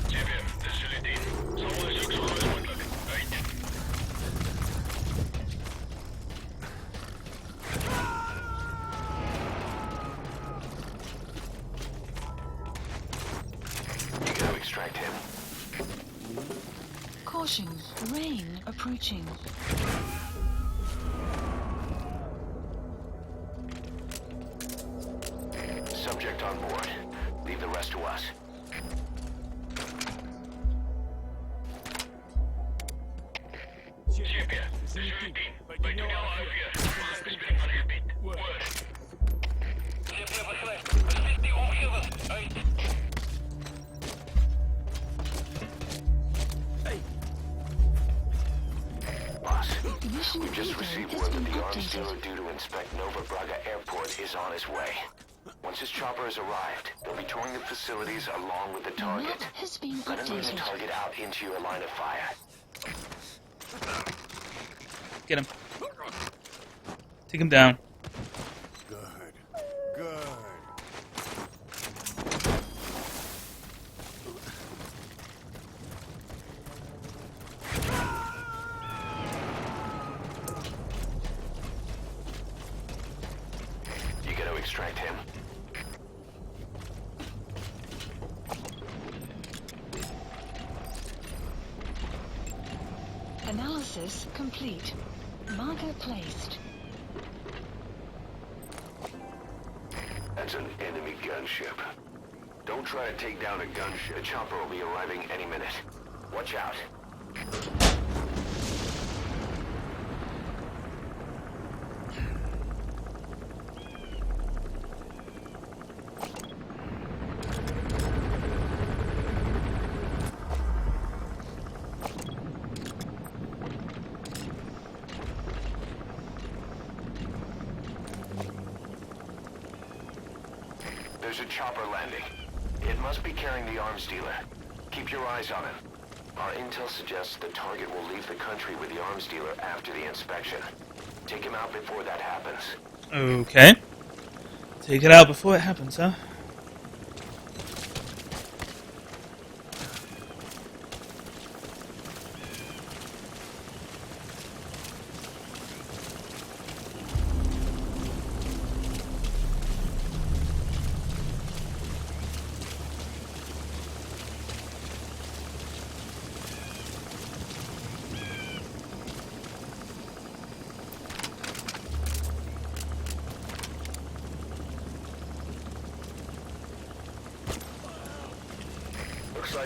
CP, dit is jullie team. Zal ons ook zo gauw mogelijk. Uit. You gotta extract him. Caution, rain approaching. Subject on board. Leave the rest to us. CP, dit is jullie team. Wij doen jou uit hier. Bespreek van gebied. Word. CP beschrijft. Bespreek die omgeving. Uit. Boss, Mission we've just info received has word been that the arms dealer updated. due to inspect Nova Braga Airport is on his way. Once his chopper has arrived, they'll be touring the facilities along with the The map target. has been Let him bring the updated. target out into your line of fire. Get him. Take him down. Good. Good. You gotta extract him. Analysis complete. Marker placed. That's an enemy gunship. Don't try to take down a gunship. The chopper will be arriving any minute. Watch out. There's a chopper landing. It must be carrying the arms dealer. Keep your eyes on him. Our intel suggests the target will leave the country with the arms dealer after the inspection. Take him out before that happens. Okay. Take it out before it happens, huh?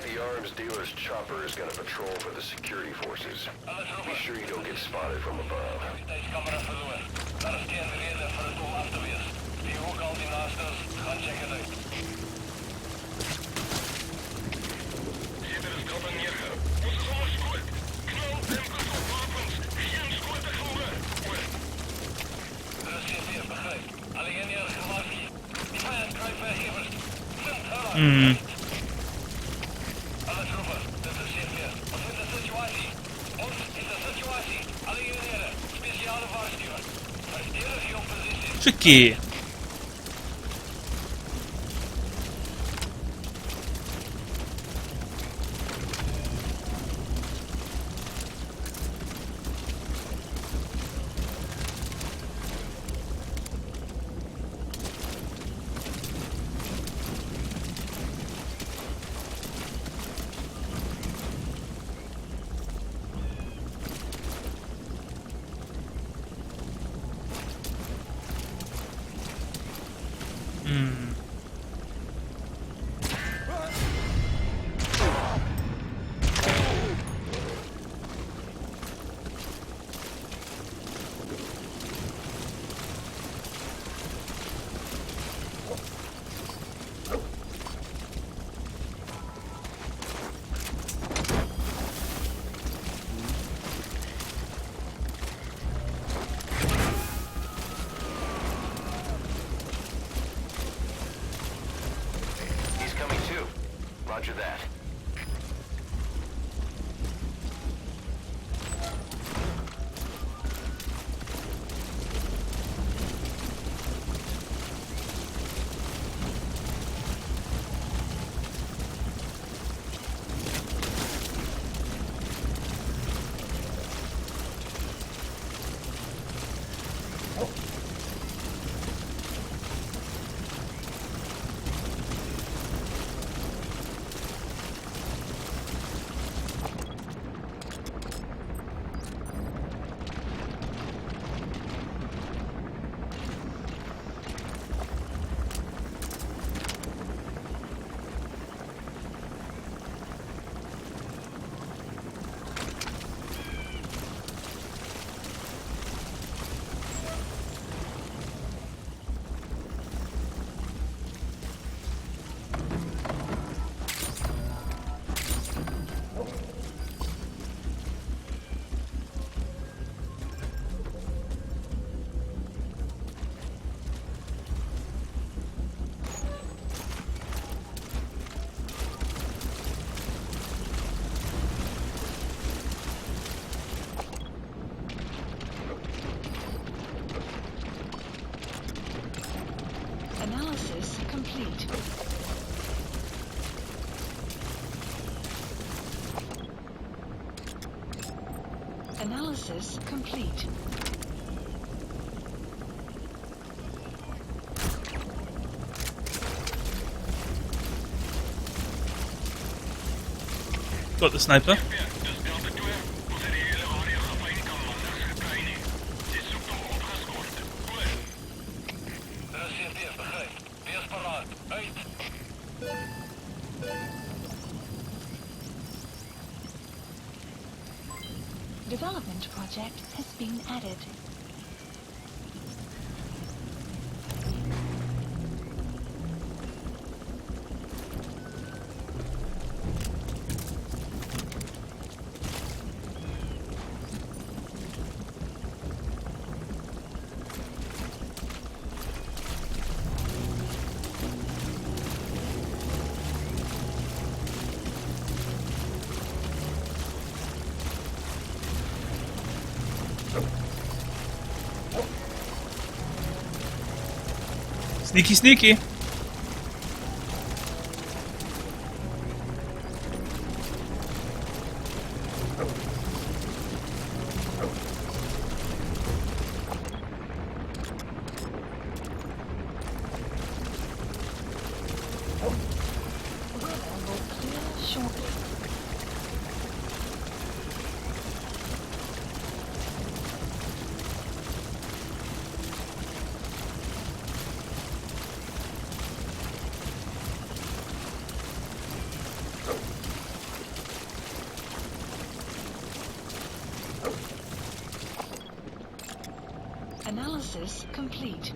that the arms dealer's chopper is gonna patrol for the security forces. Be sure you don't get spotted from above. Camera verloren. Daar is geen reden voor het om af te wezen. Die ook al die nasters gaan checken uit. Zitten de stappen neergaan. Onze zomer scoort. Knal tempels op wapens. Geen scoort verloren. Er is geen meer begrijp. Alleen hier gewaarschuwd. Die vijand krijgt vergevers. Vindt haar alle troepen, dit is CVR. Wat vindt de situatie? Ons is de situatie. Alle eenheden, speciale waarschuwing. Verdedig je positie. Tricky. Roger that. Analysis complete. Analysis complete. Got the sniper. Development project has been added. Sneaky, sneaky. Analysis complete.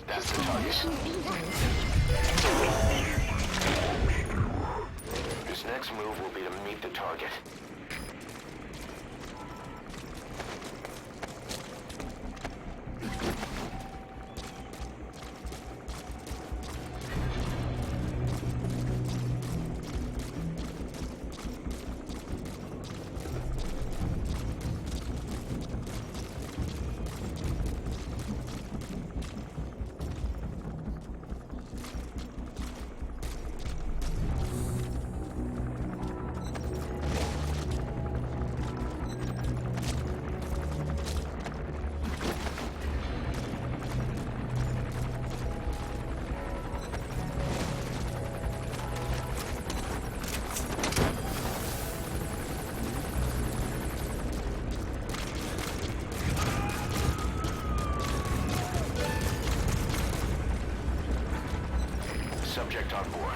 That's the target. His next move will be to meet the target. Subject on board.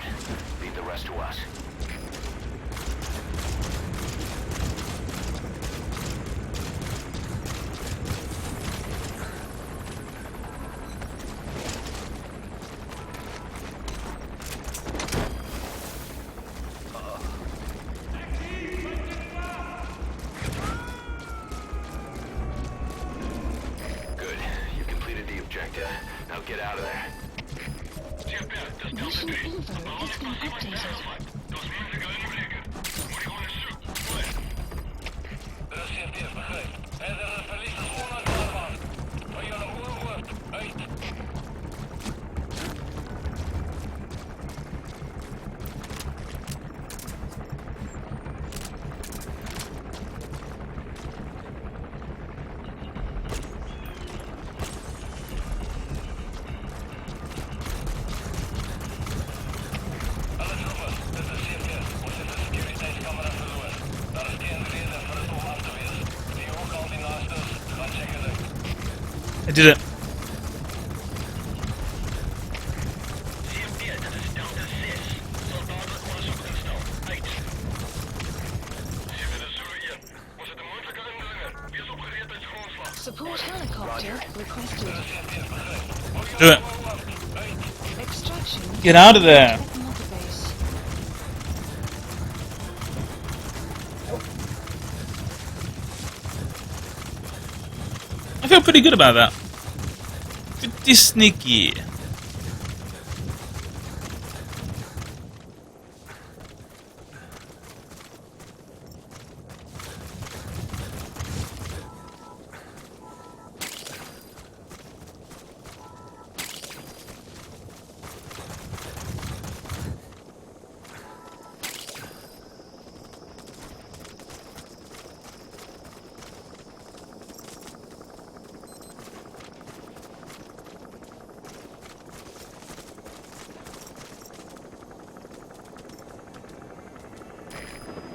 Leave the rest to us. Good. You completed the objective. Now get out of there. Mission info has been updated. I did it. Support helicopter requested. Do it. Extraction. Get out of there. At mother base. I feel pretty good about that. Pretty sneaky.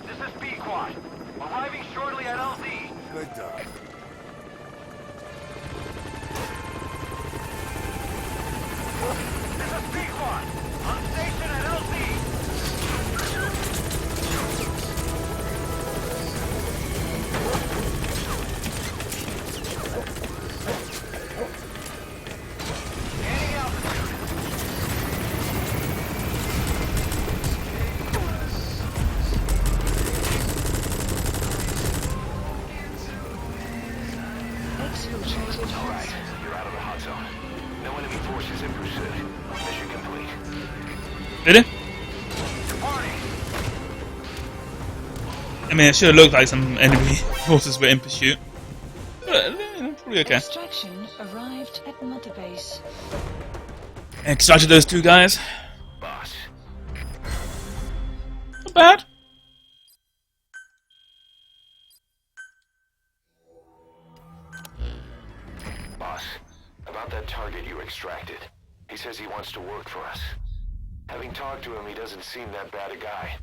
This is B-Quad. Arriving shortly at LZ. Good dog. This is B-Quad. On station at LZ. Gaining altitude. Exfiltrated All right, hostile. you're out of the hot zone. No enemy forces in pursuit. Mission complete. Did it? Departing. I mean, it should have looked like some enemy forces were in pursuit. But, probably okay. Extraction arrived at mother base. Extracted those two guys. Boss, Not bad. boss, about that target you extracted. He says he wants to work for us. Having talked to him, he doesn't seem that bad a guy.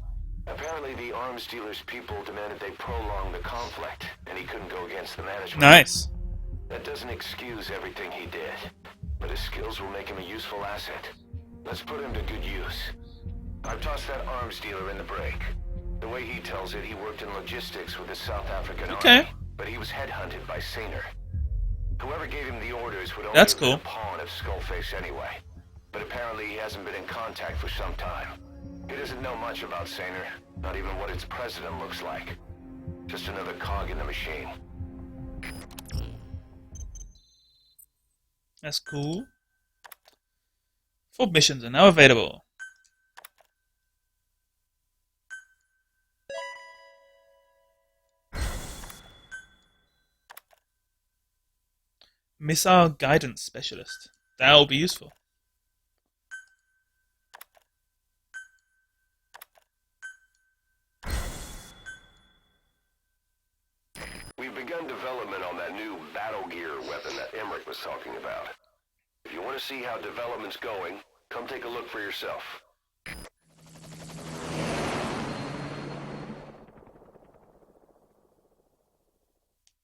Apparently, the arms dealer's people demanded they prolong the conflict, and he couldn't go against the management. Nice. That doesn't excuse everything he did, but his skills will make him a useful asset. Let's put him to good use. I've tossed that arms dealer in the break. The way he tells it, he worked in logistics with the South African Army, but he was headhunted by Sainer. Whoever gave him the orders would only That's have been cool. a pawn of Skullface anyway. But apparently he hasn't been in contact for some time. He doesn't know much about Sainer, not even what its president looks like. Just another cog in the machine. That's cool. 4 missions are now available. Missile Guidance Specialist. That will be useful. We've begun development on that new battle gear weapon that Emmerich was talking about. If you want to see how development's going, come take a look for yourself.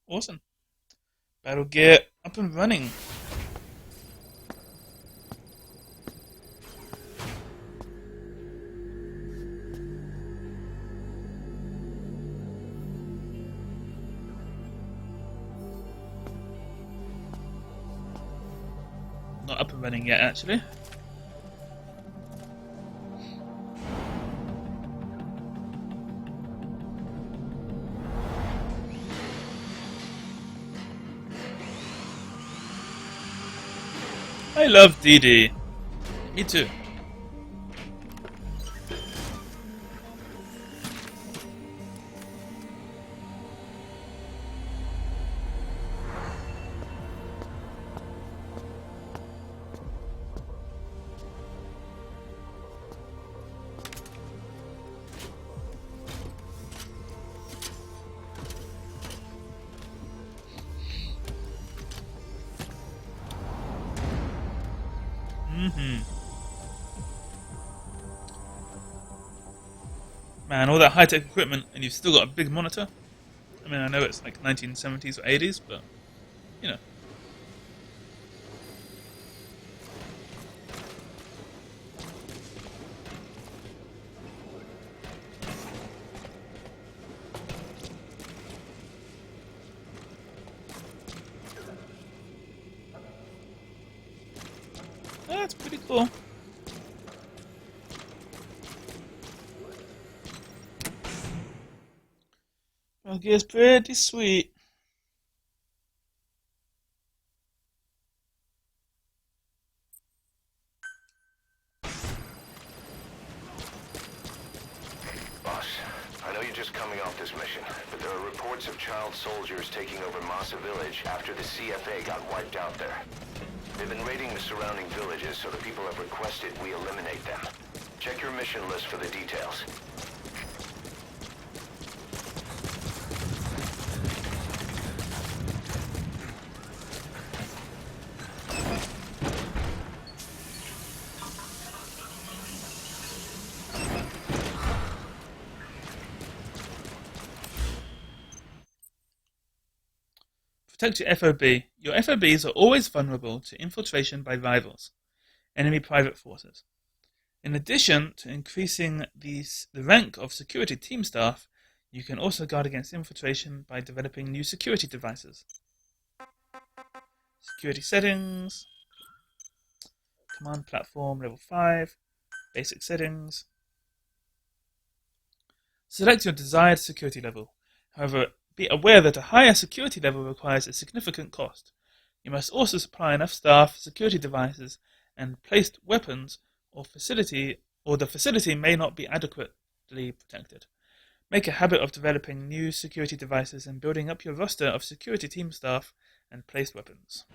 Awesome. Battle gear up and running. Not up and running yet, actually. I love DD. Me too. Man, all that high-tech equipment, and you've still got a big monitor. I mean, I know it's like 1970s or 80s, but, you know. it's pretty cool. Okay, it's pretty sweet. Boss, I know you're just coming off this mission, but there are reports of child soldiers taking over Masa Village after the CFA got wiped out there. They've been raiding the surrounding villages, so the people have requested we eliminate them. Check your mission list for the details. Protect your FOB. Your FOBs are always vulnerable to infiltration by rivals, enemy private forces. In addition to increasing the rank of security team staff, you can also guard against infiltration by developing new security devices. Security settings, command platform level 5, basic settings. Select your desired security level. However, be aware that a higher security level requires a significant cost. You must also supply enough staff, security devices, and placed weapons, or the facility may not be adequately protected. Make a habit of developing new security devices and building up your roster of security team staff and placed weapons.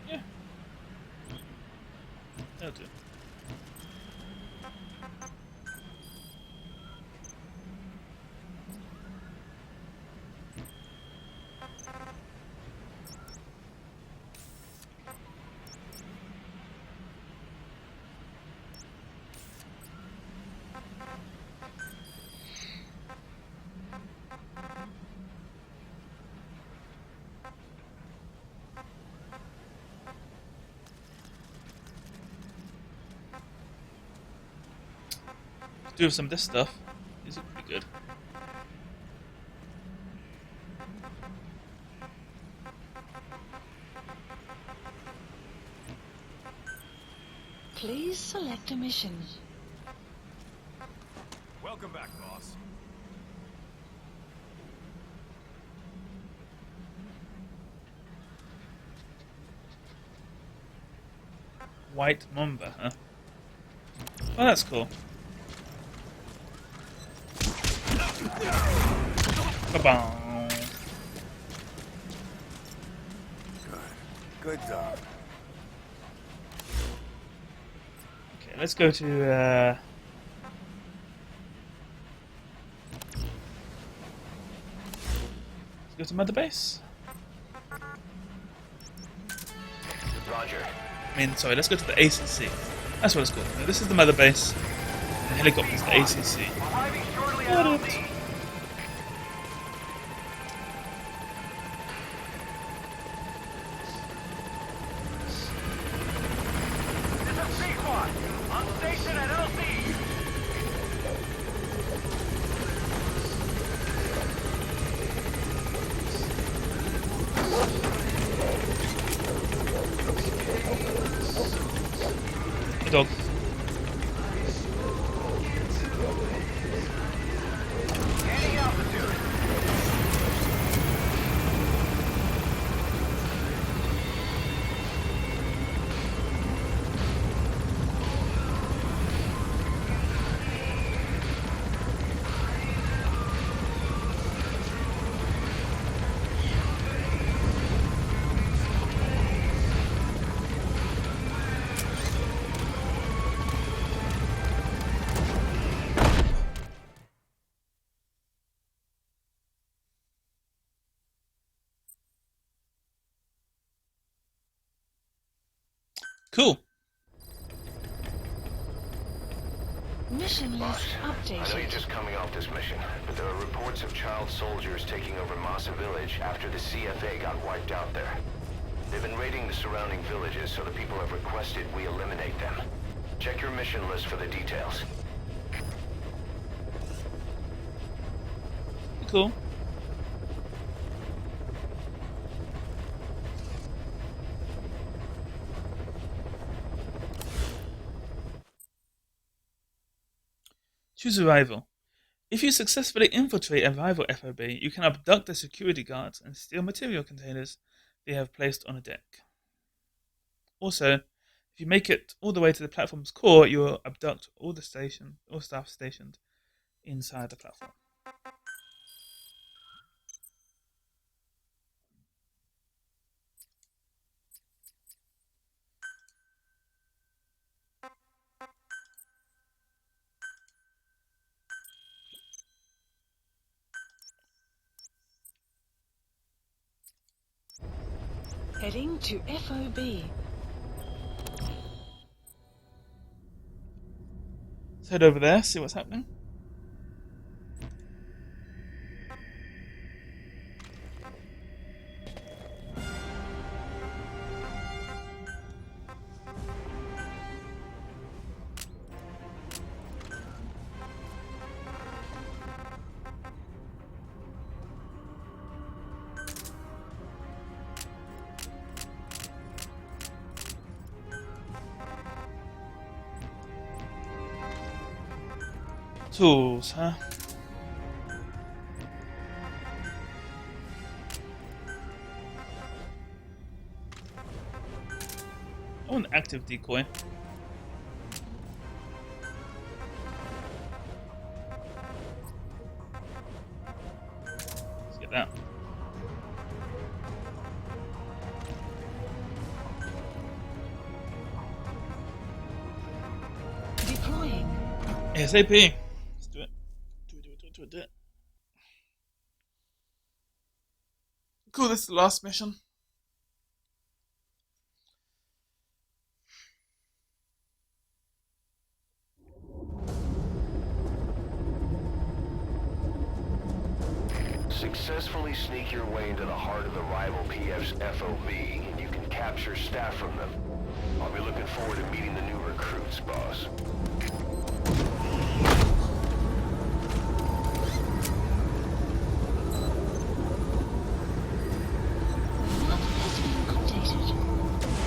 Yeah. That'll do. Do some of this stuff. These are pretty good. Please select a mission. Welcome back, boss. White Mamba, huh? Oh, that's cool. Ba-bong. Good dog. Okay, let's go to let's go to Mother Base. Roger. Sorry, let's go to the ACC. That's what it's called. No, this is the Mother Base. The helicopter's the ACC. Got it. Hey, dog. Cool. Mission list I know you're updated. just coming off this mission, but there are reports of child soldiers taking over Masa Village after the CFA got wiped out there. They've been raiding the surrounding villages, so the people have requested we eliminate them. Check your mission list for the details. Cool. Choose a rival. If you successfully infiltrate a rival FOB, you can abduct the security guards and steal material containers they have placed on a deck. Also, if you make it all the way to the platform's core, you will abduct all staff stationed inside the platform. Heading to FOB. Let's head over there, see what's happening. Tools, huh? Oh, an active decoy. Let's get that. Deploying. ASAP. Let's do it. Do it. Cool, this is the last mission. Successfully sneak your way into the heart of the rival PF's FOB, and you can capture staff from them. I'll be looking forward to meeting the new recruits, boss. What has been updated?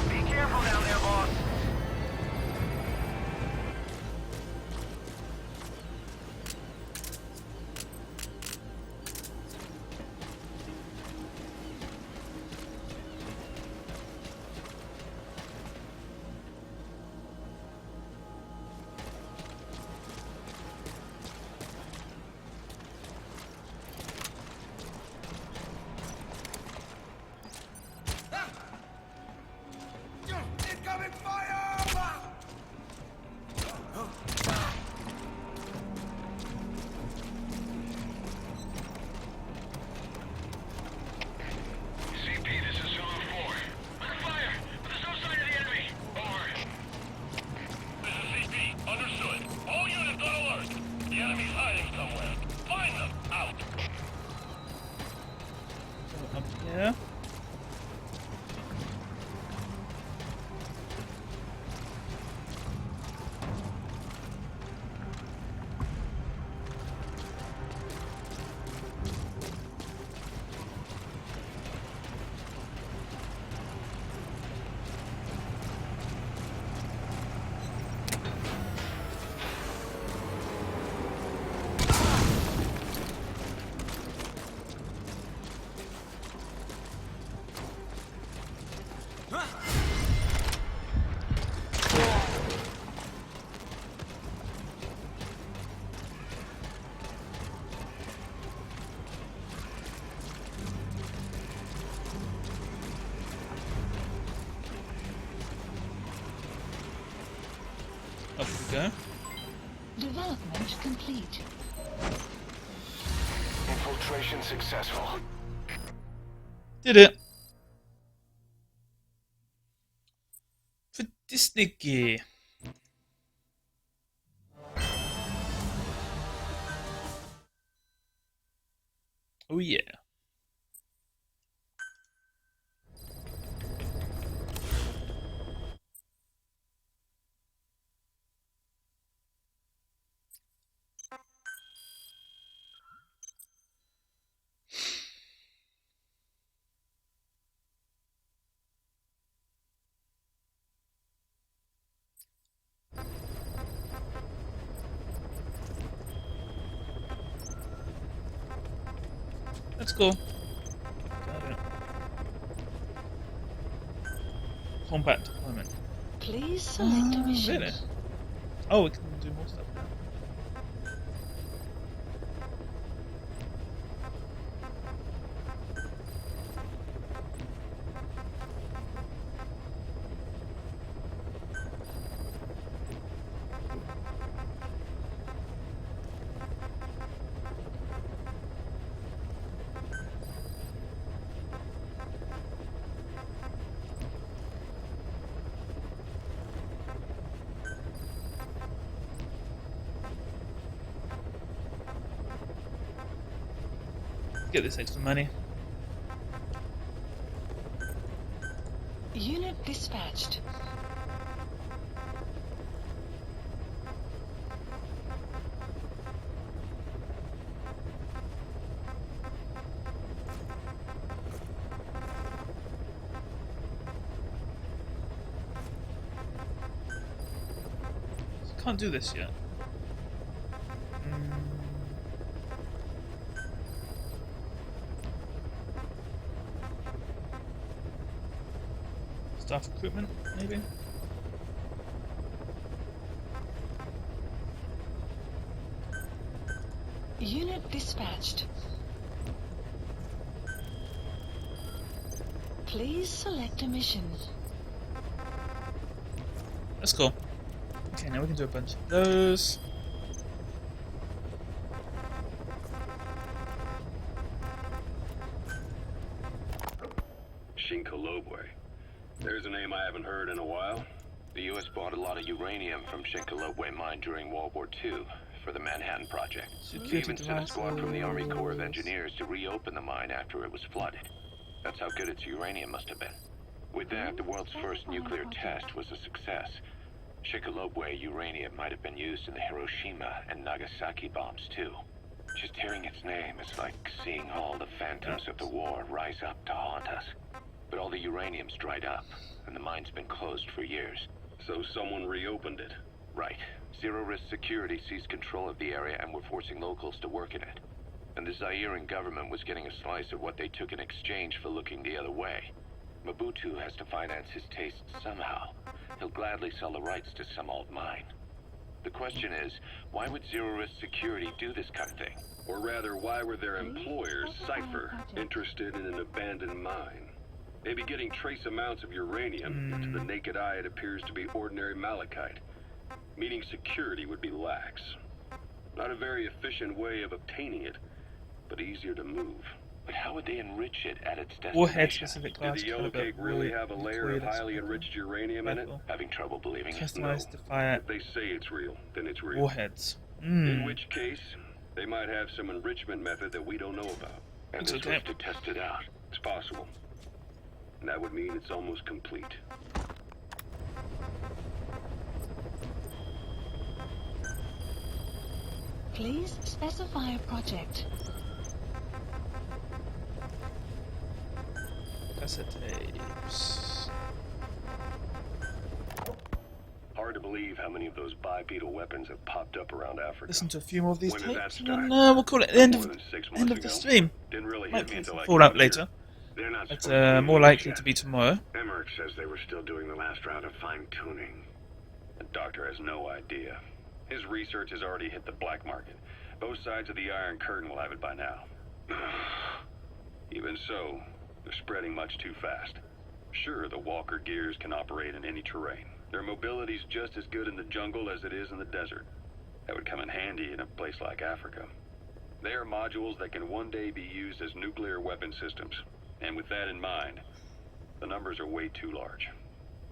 Be careful down there, boss. Incoming fire! CP, this is Zone 4. Under fire, but there's no sign of the enemy. Over. This is CP. Understood. All units on alert. The enemy's hiding somewhere. Find them. Out. So up here. Up we go. Development complete. Infiltration successful. Did it. For Disney. Oh yeah. That's cool. Got it. Combat deployment. Please select a mission. Really? Oh, we can do more stuff now. Get this extra money. Unit dispatched. Can't do this yet. Staff recruitment, maybe? Unit dispatched. Please select a mission. That's cool. Okay, now we can do a bunch of those. Shinkolobwe. There's a name I haven't heard in a while. The U.S. bought a lot of uranium from Shinkolobwe mine during World War II for the Manhattan Project. Security They even sent a squad from the Army Corps of devices. Engineers to reopen the mine after it was flooded. That's how good its uranium must have been. With that, the world's first nuclear test was a success. Shinkolobwe uranium might have been used in the Hiroshima and Nagasaki bombs too. Just hearing its name is like seeing all the phantoms of the war rise up to haunt us. But all the uranium's dried up, and the mine's been closed for years. So someone reopened it. Right. Zero-risk security seized control of the area and were forcing locals to work in it. And the Zairean government was getting a slice of what they took in exchange for looking the other way. Mobutu has to finance his tastes somehow. He'll gladly sell the rights to some old mine. The question is, why would zero-risk security do this kind of thing? Or rather, why were their employers, Cypher, interested in an abandoned mine? Maybe getting trace amounts of uranium, but to the naked eye it appears to be ordinary malachite. Meaning security would be lax. Not a very efficient way of obtaining it, but easier to move. But how would they enrich it at its Warhead destination? specific Did class the yellow cake really have a layer of highly enriched uranium in it? Having trouble believing it? Customized to fire If they say it's real, then it's real. warheads. In which case, they might have some enrichment method that we don't know about. And It's they're okay. supposed to test it out. It's possible. And that would mean it's almost complete. Please specify a project. Cassette tapes. Hard to believe how many of those bipedal weapons have popped up around Africa. Listen to a few more of these When did that tapes, and then start? we'll call it the end More of than 6 end months of the ago. stream. Didn't really Might hit be me until some I Fallout came later, here. They're not but supposed to be more used likely yet. to be tomorrow. Emmerich says they were still doing the last round of fine-tuning. The doctor has no idea. His research has already hit the black market. Both sides of the Iron Curtain will have it by now. Even so, they're spreading much too fast. Sure, the Walker gears can operate in any terrain. Their mobility's just as good in the jungle as it is in the desert. That would come in handy in a place like Africa. They are modules that can one day be used as nuclear weapon systems. And with that in mind, the numbers are way too large.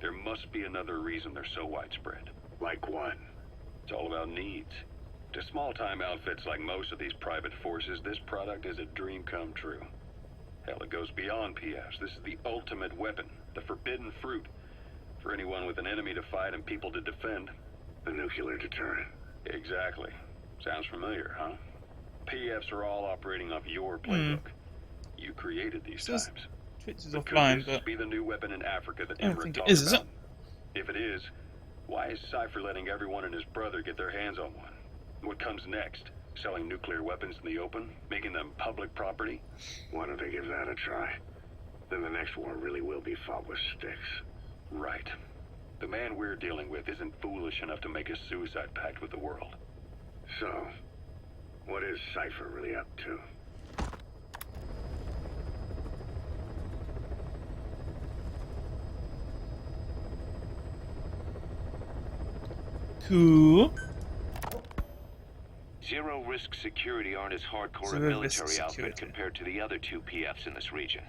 There must be another reason they're so widespread. Like what? It's all about needs. To small-time outfits like most of these private forces, this product is a dream come true. Hell, it goes beyond PFs. This is the ultimate weapon, the forbidden fruit, for anyone with an enemy to fight and people to defend. A nuclear deterrent. Exactly. Sounds familiar, huh? PFs are all operating off your playbook. You created these Says times. Twitch is But offline, could this but be the new weapon in Africa that I don't Emmerich think it talked is it? about? If it is, why is Cypher letting everyone and his brother get their hands on one? What comes next? Selling nuclear weapons in the open, making them public property. Why don't they give that a try? Then the next war really will be fought with sticks. Right. The man we're dealing with isn't foolish enough to make a suicide pact with the world. So, what is Cypher really up to? Cool. Zero-risk security aren't as hardcore a Zero-risk military outfit security. compared to the other two PFs in this region.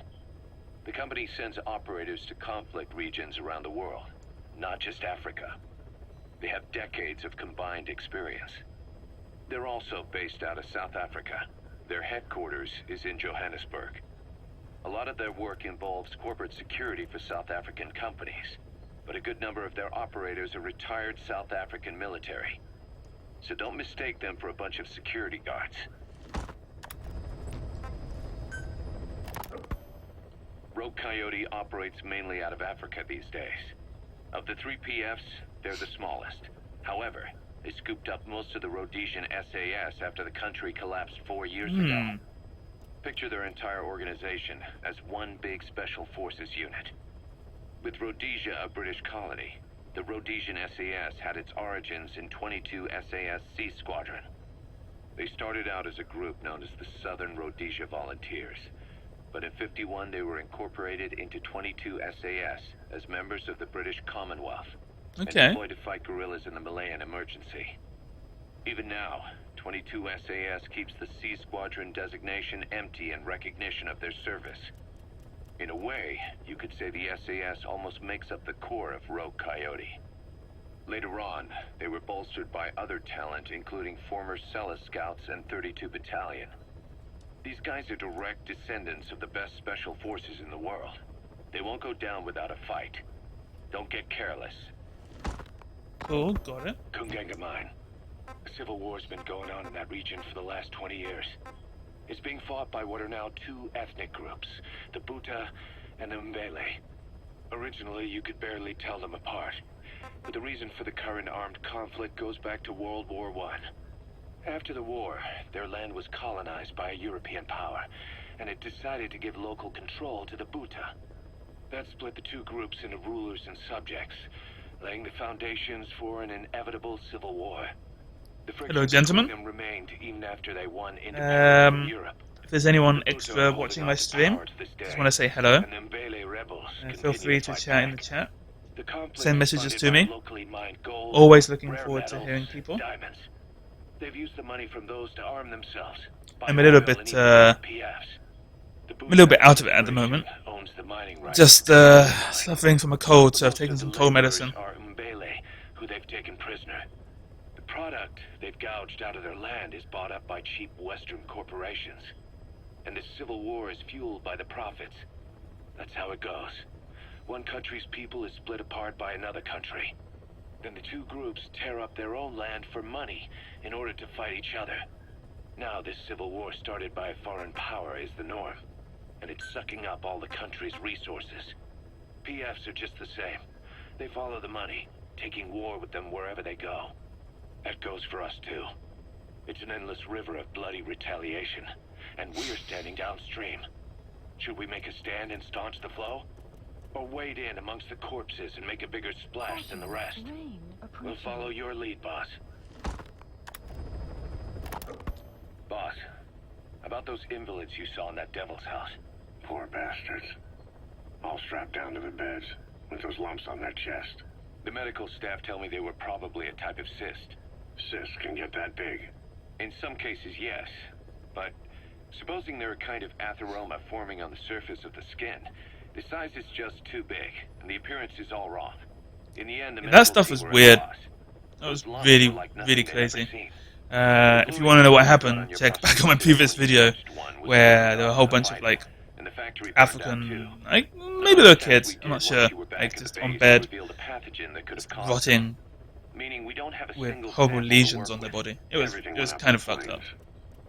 The company sends operators to conflict regions around the world, not just Africa. They have decades of combined experience. They're also based out of South Africa. Their headquarters is in Johannesburg. A lot of their work involves corporate security for South African companies, but a good number of their operators are retired South African military. So don't mistake them for a bunch of security guards. Rogue Coyote operates mainly out of Africa these days. Of the three PFs, they're the smallest. However, they scooped up most of the Rhodesian SAS after the country collapsed 4 years ago. Picture their entire organization as one big special forces unit. With Rhodesia a British colony, the Rhodesian SAS had its origins in 22 SAS Sea Squadron. They started out as a group known as the Southern Rhodesia Volunteers, but in '51 they were incorporated into 22 SAS as members of the British Commonwealth and deployed to fight guerrillas in the Malayan emergency. Even now, 22 SAS keeps the Sea Squadron designation empty in recognition of their service. In a way, you could say the SAS almost makes up the core of Rogue Coyote. Later on, they were bolstered by other talent, including former Celis Scouts and 32 Battalion. These guys are direct descendants of the best special forces in the world. They won't go down without a fight. Don't get careless. Cool, got it. Kunganga Mine. A civil war's been going on in that region for the last 20 years. It's being fought by what are now two ethnic groups, the Buta and the Mbele. Originally, you could barely tell them apart, but the reason for the current armed conflict goes back to World War I. After the war, their land was colonized by a European power, and it decided to give local control to the Buta. That split the two groups into rulers and subjects, laying the foundations for an inevitable civil war. Hello, gentlemen. Them remained even after they won independence from Europe. If there's anyone extra watching my stream, just want to say hello. And the Mbele rebels Feel free to chat in the chat. The conflict Send is messages funded to by me. locally mined gold, Always looking rare forward to metals, hearing people. diamonds. They've used the money from those to arm themselves. I'm a little bit, out of it at the moment. Just suffering from a cold, so I've taken some cold medicine. Who they've taken prisoner. The product they've gouged out of their land is bought up by cheap Western corporations. And this civil war is fueled by the profits. That's how it goes. One country's people is split apart by another country. Then the two groups tear up their own land for money in order to fight each other. Now this civil war started by a foreign power is the norm, and it's sucking up all the country's resources. PFs are just the same. They follow the money, taking war with them wherever they go. That goes for us too. It's an endless river of bloody retaliation, and we're standing downstream. Should we make a stand and staunch the flow? Or wade in amongst the corpses and make a bigger splash than the rest? We'll follow your lead, boss. Boss, about those invalids you saw in that devil's house. Poor bastards. All strapped down to the beds, with those lumps on their chest. The medical staff tell me they were probably a type of cyst. Cysts can get that big. In some cases, yes. But supposing they're a kind of atheroma forming on the surface of the skin, the size is just too big, and the appearance is all wrong. In the end, that stuff was weird. That was really, really crazy. If you want to know what happened, check back on my previous video, where there were a whole bunch of like African, like maybe they were kids, I'm not sure, like just on bed, rotting with horrible lesions on their body. It was kind of fucked up.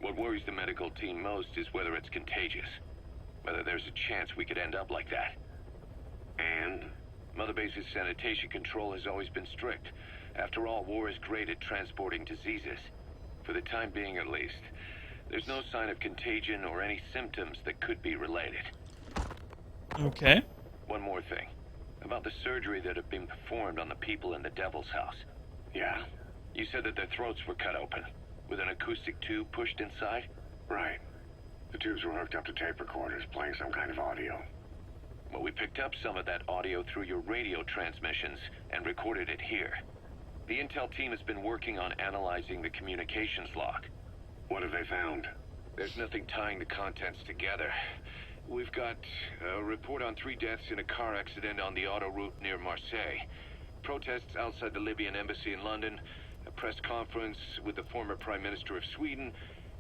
What worries the medical team most is whether it's contagious. Whether there's a chance we could end up like that. And? Mother Base's sanitation control has always been strict. After all, war is great at transporting diseases. For the time being, at least. There's no sign of contagion or any symptoms that could be related. Okay. One more thing. About the surgery that had been performed on the people in the Devil's House. Yeah, You said that their throats were cut open, with an acoustic tube pushed inside? right. The tubes were hooked up to tape recorders playing some kind of audio. Well, we picked up some of that audio through your radio transmissions and recorded it here. The intel team has been working on analyzing the communications log. What have they found? There's nothing tying the contents together. We've got a report on 3 deaths in a car accident on the autoroute near Marseille, protests outside the Libyan embassy in London, a press conference with the former Prime Minister of Sweden,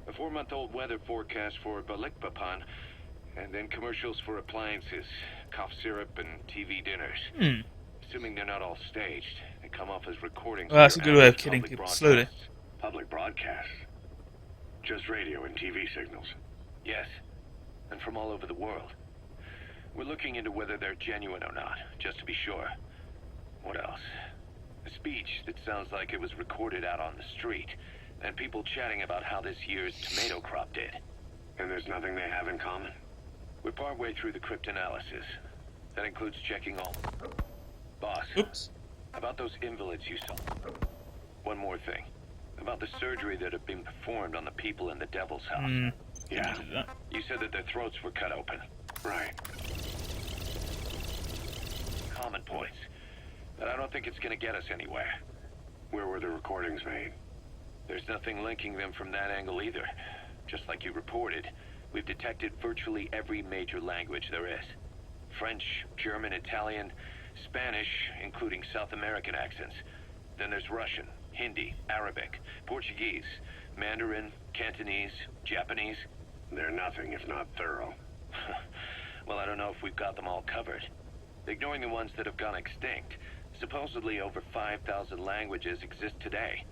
a 4-month-old weather forecast for Balikpapan, and then commercials for appliances, cough syrup, and TV dinners. Assuming they're not all staged, they come off as recordings. Well, that's a for good way of average killing public people slowly. broadcasts. Public broadcasts? Just radio and TV signals? Yes, and from all over the world. We're looking into whether they're genuine or not, just to be sure. What else? A speech that sounds like it was recorded out on the street, and people chatting about how this year's tomato crop did. And there's nothing they have in common? We're partway through the cryptanalysis. That includes checking all... Boss, Oops. about those invalids you saw. One more thing. About the surgery that had been performed on the people in the Devil's House. Yeah, Do that. You said that their throats were cut open. right. Common points. But I don't think it's gonna get us anywhere. Where were the recordings made? There's nothing linking them from that angle either. Just like you reported, we've detected virtually every major language there is. French, German, Italian, Spanish, including South American accents. Then there's Russian, Hindi, Arabic, Portuguese, Mandarin, Cantonese, Japanese. They're nothing if not thorough. Well, I don't know if we've got them all covered. Ignoring the ones that have gone extinct, supposedly over 5,000 languages exist today.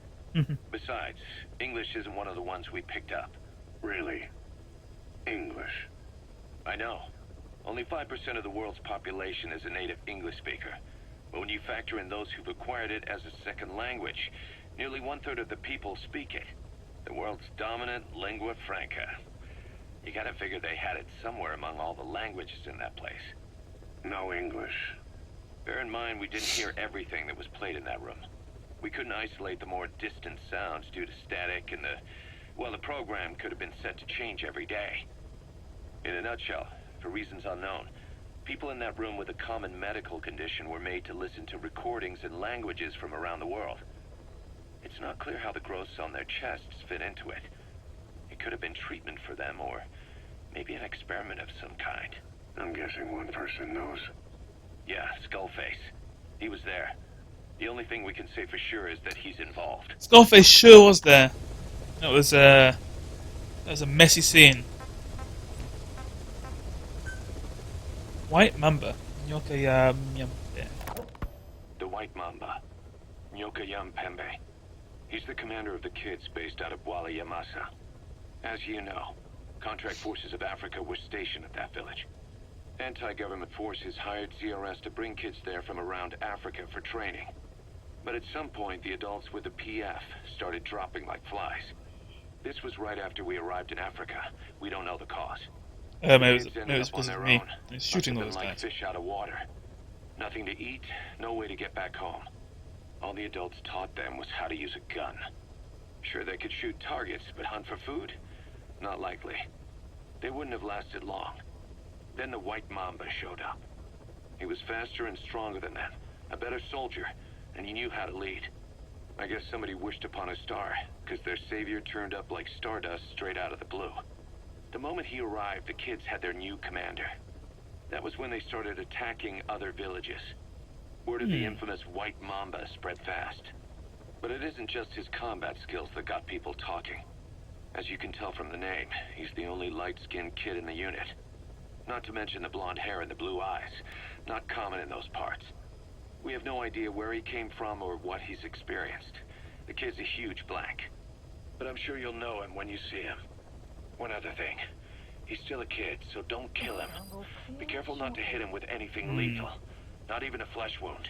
Besides, English isn't one of the ones we picked up. Really? English? I know. Only 5% of the world's population is a native English speaker. But when you factor in those who've acquired it as a second language, nearly 1/3 of the people speak it. The world's dominant lingua franca. You gotta figure they had it somewhere among all the languages in that place. No English. Bear in mind, we didn't hear everything that was played in that room. We couldn't isolate the more distant sounds due to static, and the program could have been set to change every day. In a nutshell, for reasons unknown, people in that room with a common medical condition were made to listen to recordings in languages from around the world. It's not clear how the growths on their chests fit into it. It could have been treatment for them, or maybe an experiment of some kind. I'm guessing one person knows. Yeah, Skullface. He was there. The only thing we can say for sure is that he's involved. Skullface sure was there. That was a messy scene. White Mamba. Nyoka The White Mamba. Nyoka Pembe. He's the commander of the kids based out of Wala Yamasa. As you know, contract forces of Africa were stationed at that village. Anti-government forces hired CRS to bring kids there from around Africa for training. But at some point, the adults with the PF started dropping like flies. This was right after we arrived in Africa. We don't know the cause. Maybe it Kids was ended up on because their of me. own. He's shooting all Must those have been like guys. fish out of water. Nothing to eat, no way to get back home. All the adults taught them was how to use a gun. Sure, they could shoot targets, but hunt for food? Not likely. They wouldn't have lasted long. Then the White Mamba showed up. He was faster and stronger than them, a better soldier, and he knew how to lead. I guess somebody wished upon a star, because their savior turned up like stardust straight out of the blue. The moment he arrived, the kids had their new commander. That was when they started attacking other villages. Word of the infamous White Mamba spread fast. But it isn't just his combat skills that got people talking. As you can tell from the name, he's the only light-skinned kid in the unit. Not to mention the blonde hair and the blue eyes. Not common in those parts. We have no idea where he came from or what he's experienced. The kid's a huge blank. But I'm sure you'll know him when you see him. One other thing. He's still a kid, so don't kill him. Be careful not to hit him with anything lethal. Not even a flesh wound.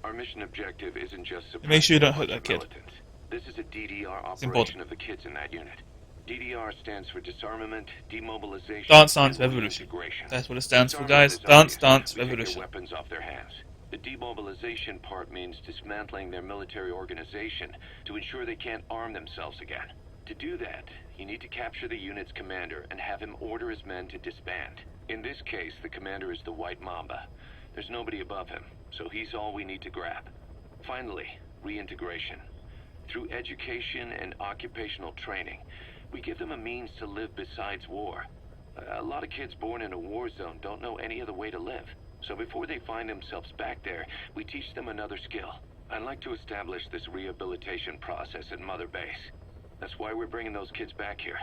Our mission objective isn't just Make sure you don't hurt suppressing that kid. militants. This is a DDR It's operation important. of the kids in that unit. DDR stands for disarmament, demobilization, Dance Dance and Revolution. reintegration. That's what it stands for, Disarmament guys. is Dance obvious. Dance We take their Revolution. weapons off their hands. The demobilization part means dismantling their military organization to ensure they can't arm themselves again. To do that, you need to capture the unit's commander and have him order his men to disband. In this case, the commander is the White Mamba. There's nobody above him, so he's all we need to grab. Finally, reintegration. Through education and occupational training, we give them a means to live besides war. A lot of kids born in a war zone don't know any other way to live. So before they find themselves back there, we teach them another skill. I'd like to establish this rehabilitation process at Mother Base. That's why we're bringing those kids back here.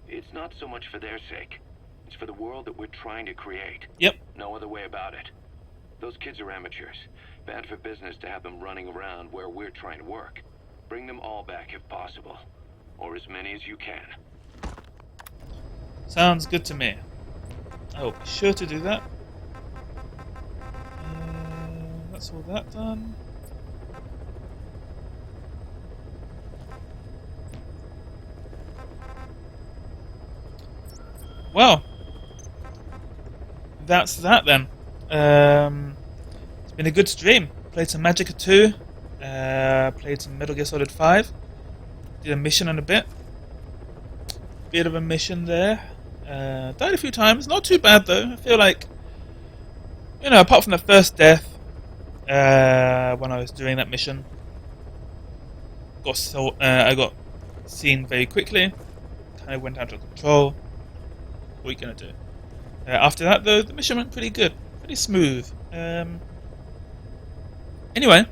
It's not so much for their sake. It's for the world that we're trying to create. Yep. No other way about it. Those kids are amateurs. Bad for business to have them running around where we're trying to work. Bring them all back if possible. Or as many as you can. Sounds good to me. I will be sure to do that. That's all that done. Well, that's that then. It's been a good stream. Played some Magicka 2. Played some Metal Gear Solid 5. Did a mission in a bit. Bit of a mission there. Died a few times. Not too bad though. I feel like, you know, apart from the first death, when I was doing that mission, I got seen very quickly. Kind of went out of control. What are you gonna do? After that though, the mission went pretty good. Pretty smooth. Anyway,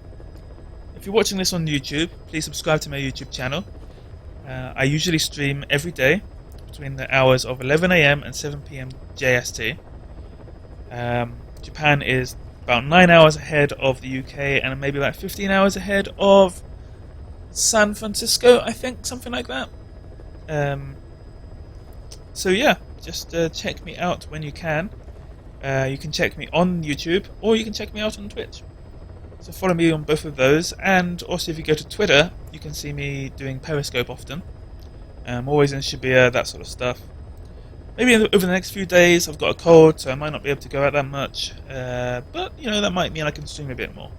if you're watching this on YouTube, please subscribe to my YouTube channel. I usually stream every day between the hours of 11 AM and 7 PM JST. Japan is about 9 hours ahead of the UK and maybe about 15 hours ahead of San Francisco, I think, something like that. So yeah, just check me out when you can. You can check me on YouTube or you can check me out on Twitch. So follow me on both of those, and also if you go to Twitter, you can see me doing Periscope often. Always in Shibuya, that sort of stuff. Maybe over the next few days, I've got a cold, so I might not be able to go out that much. But, you know, that might mean I can stream a bit more.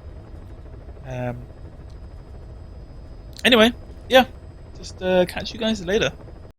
Anyway, yeah, just catch you guys later.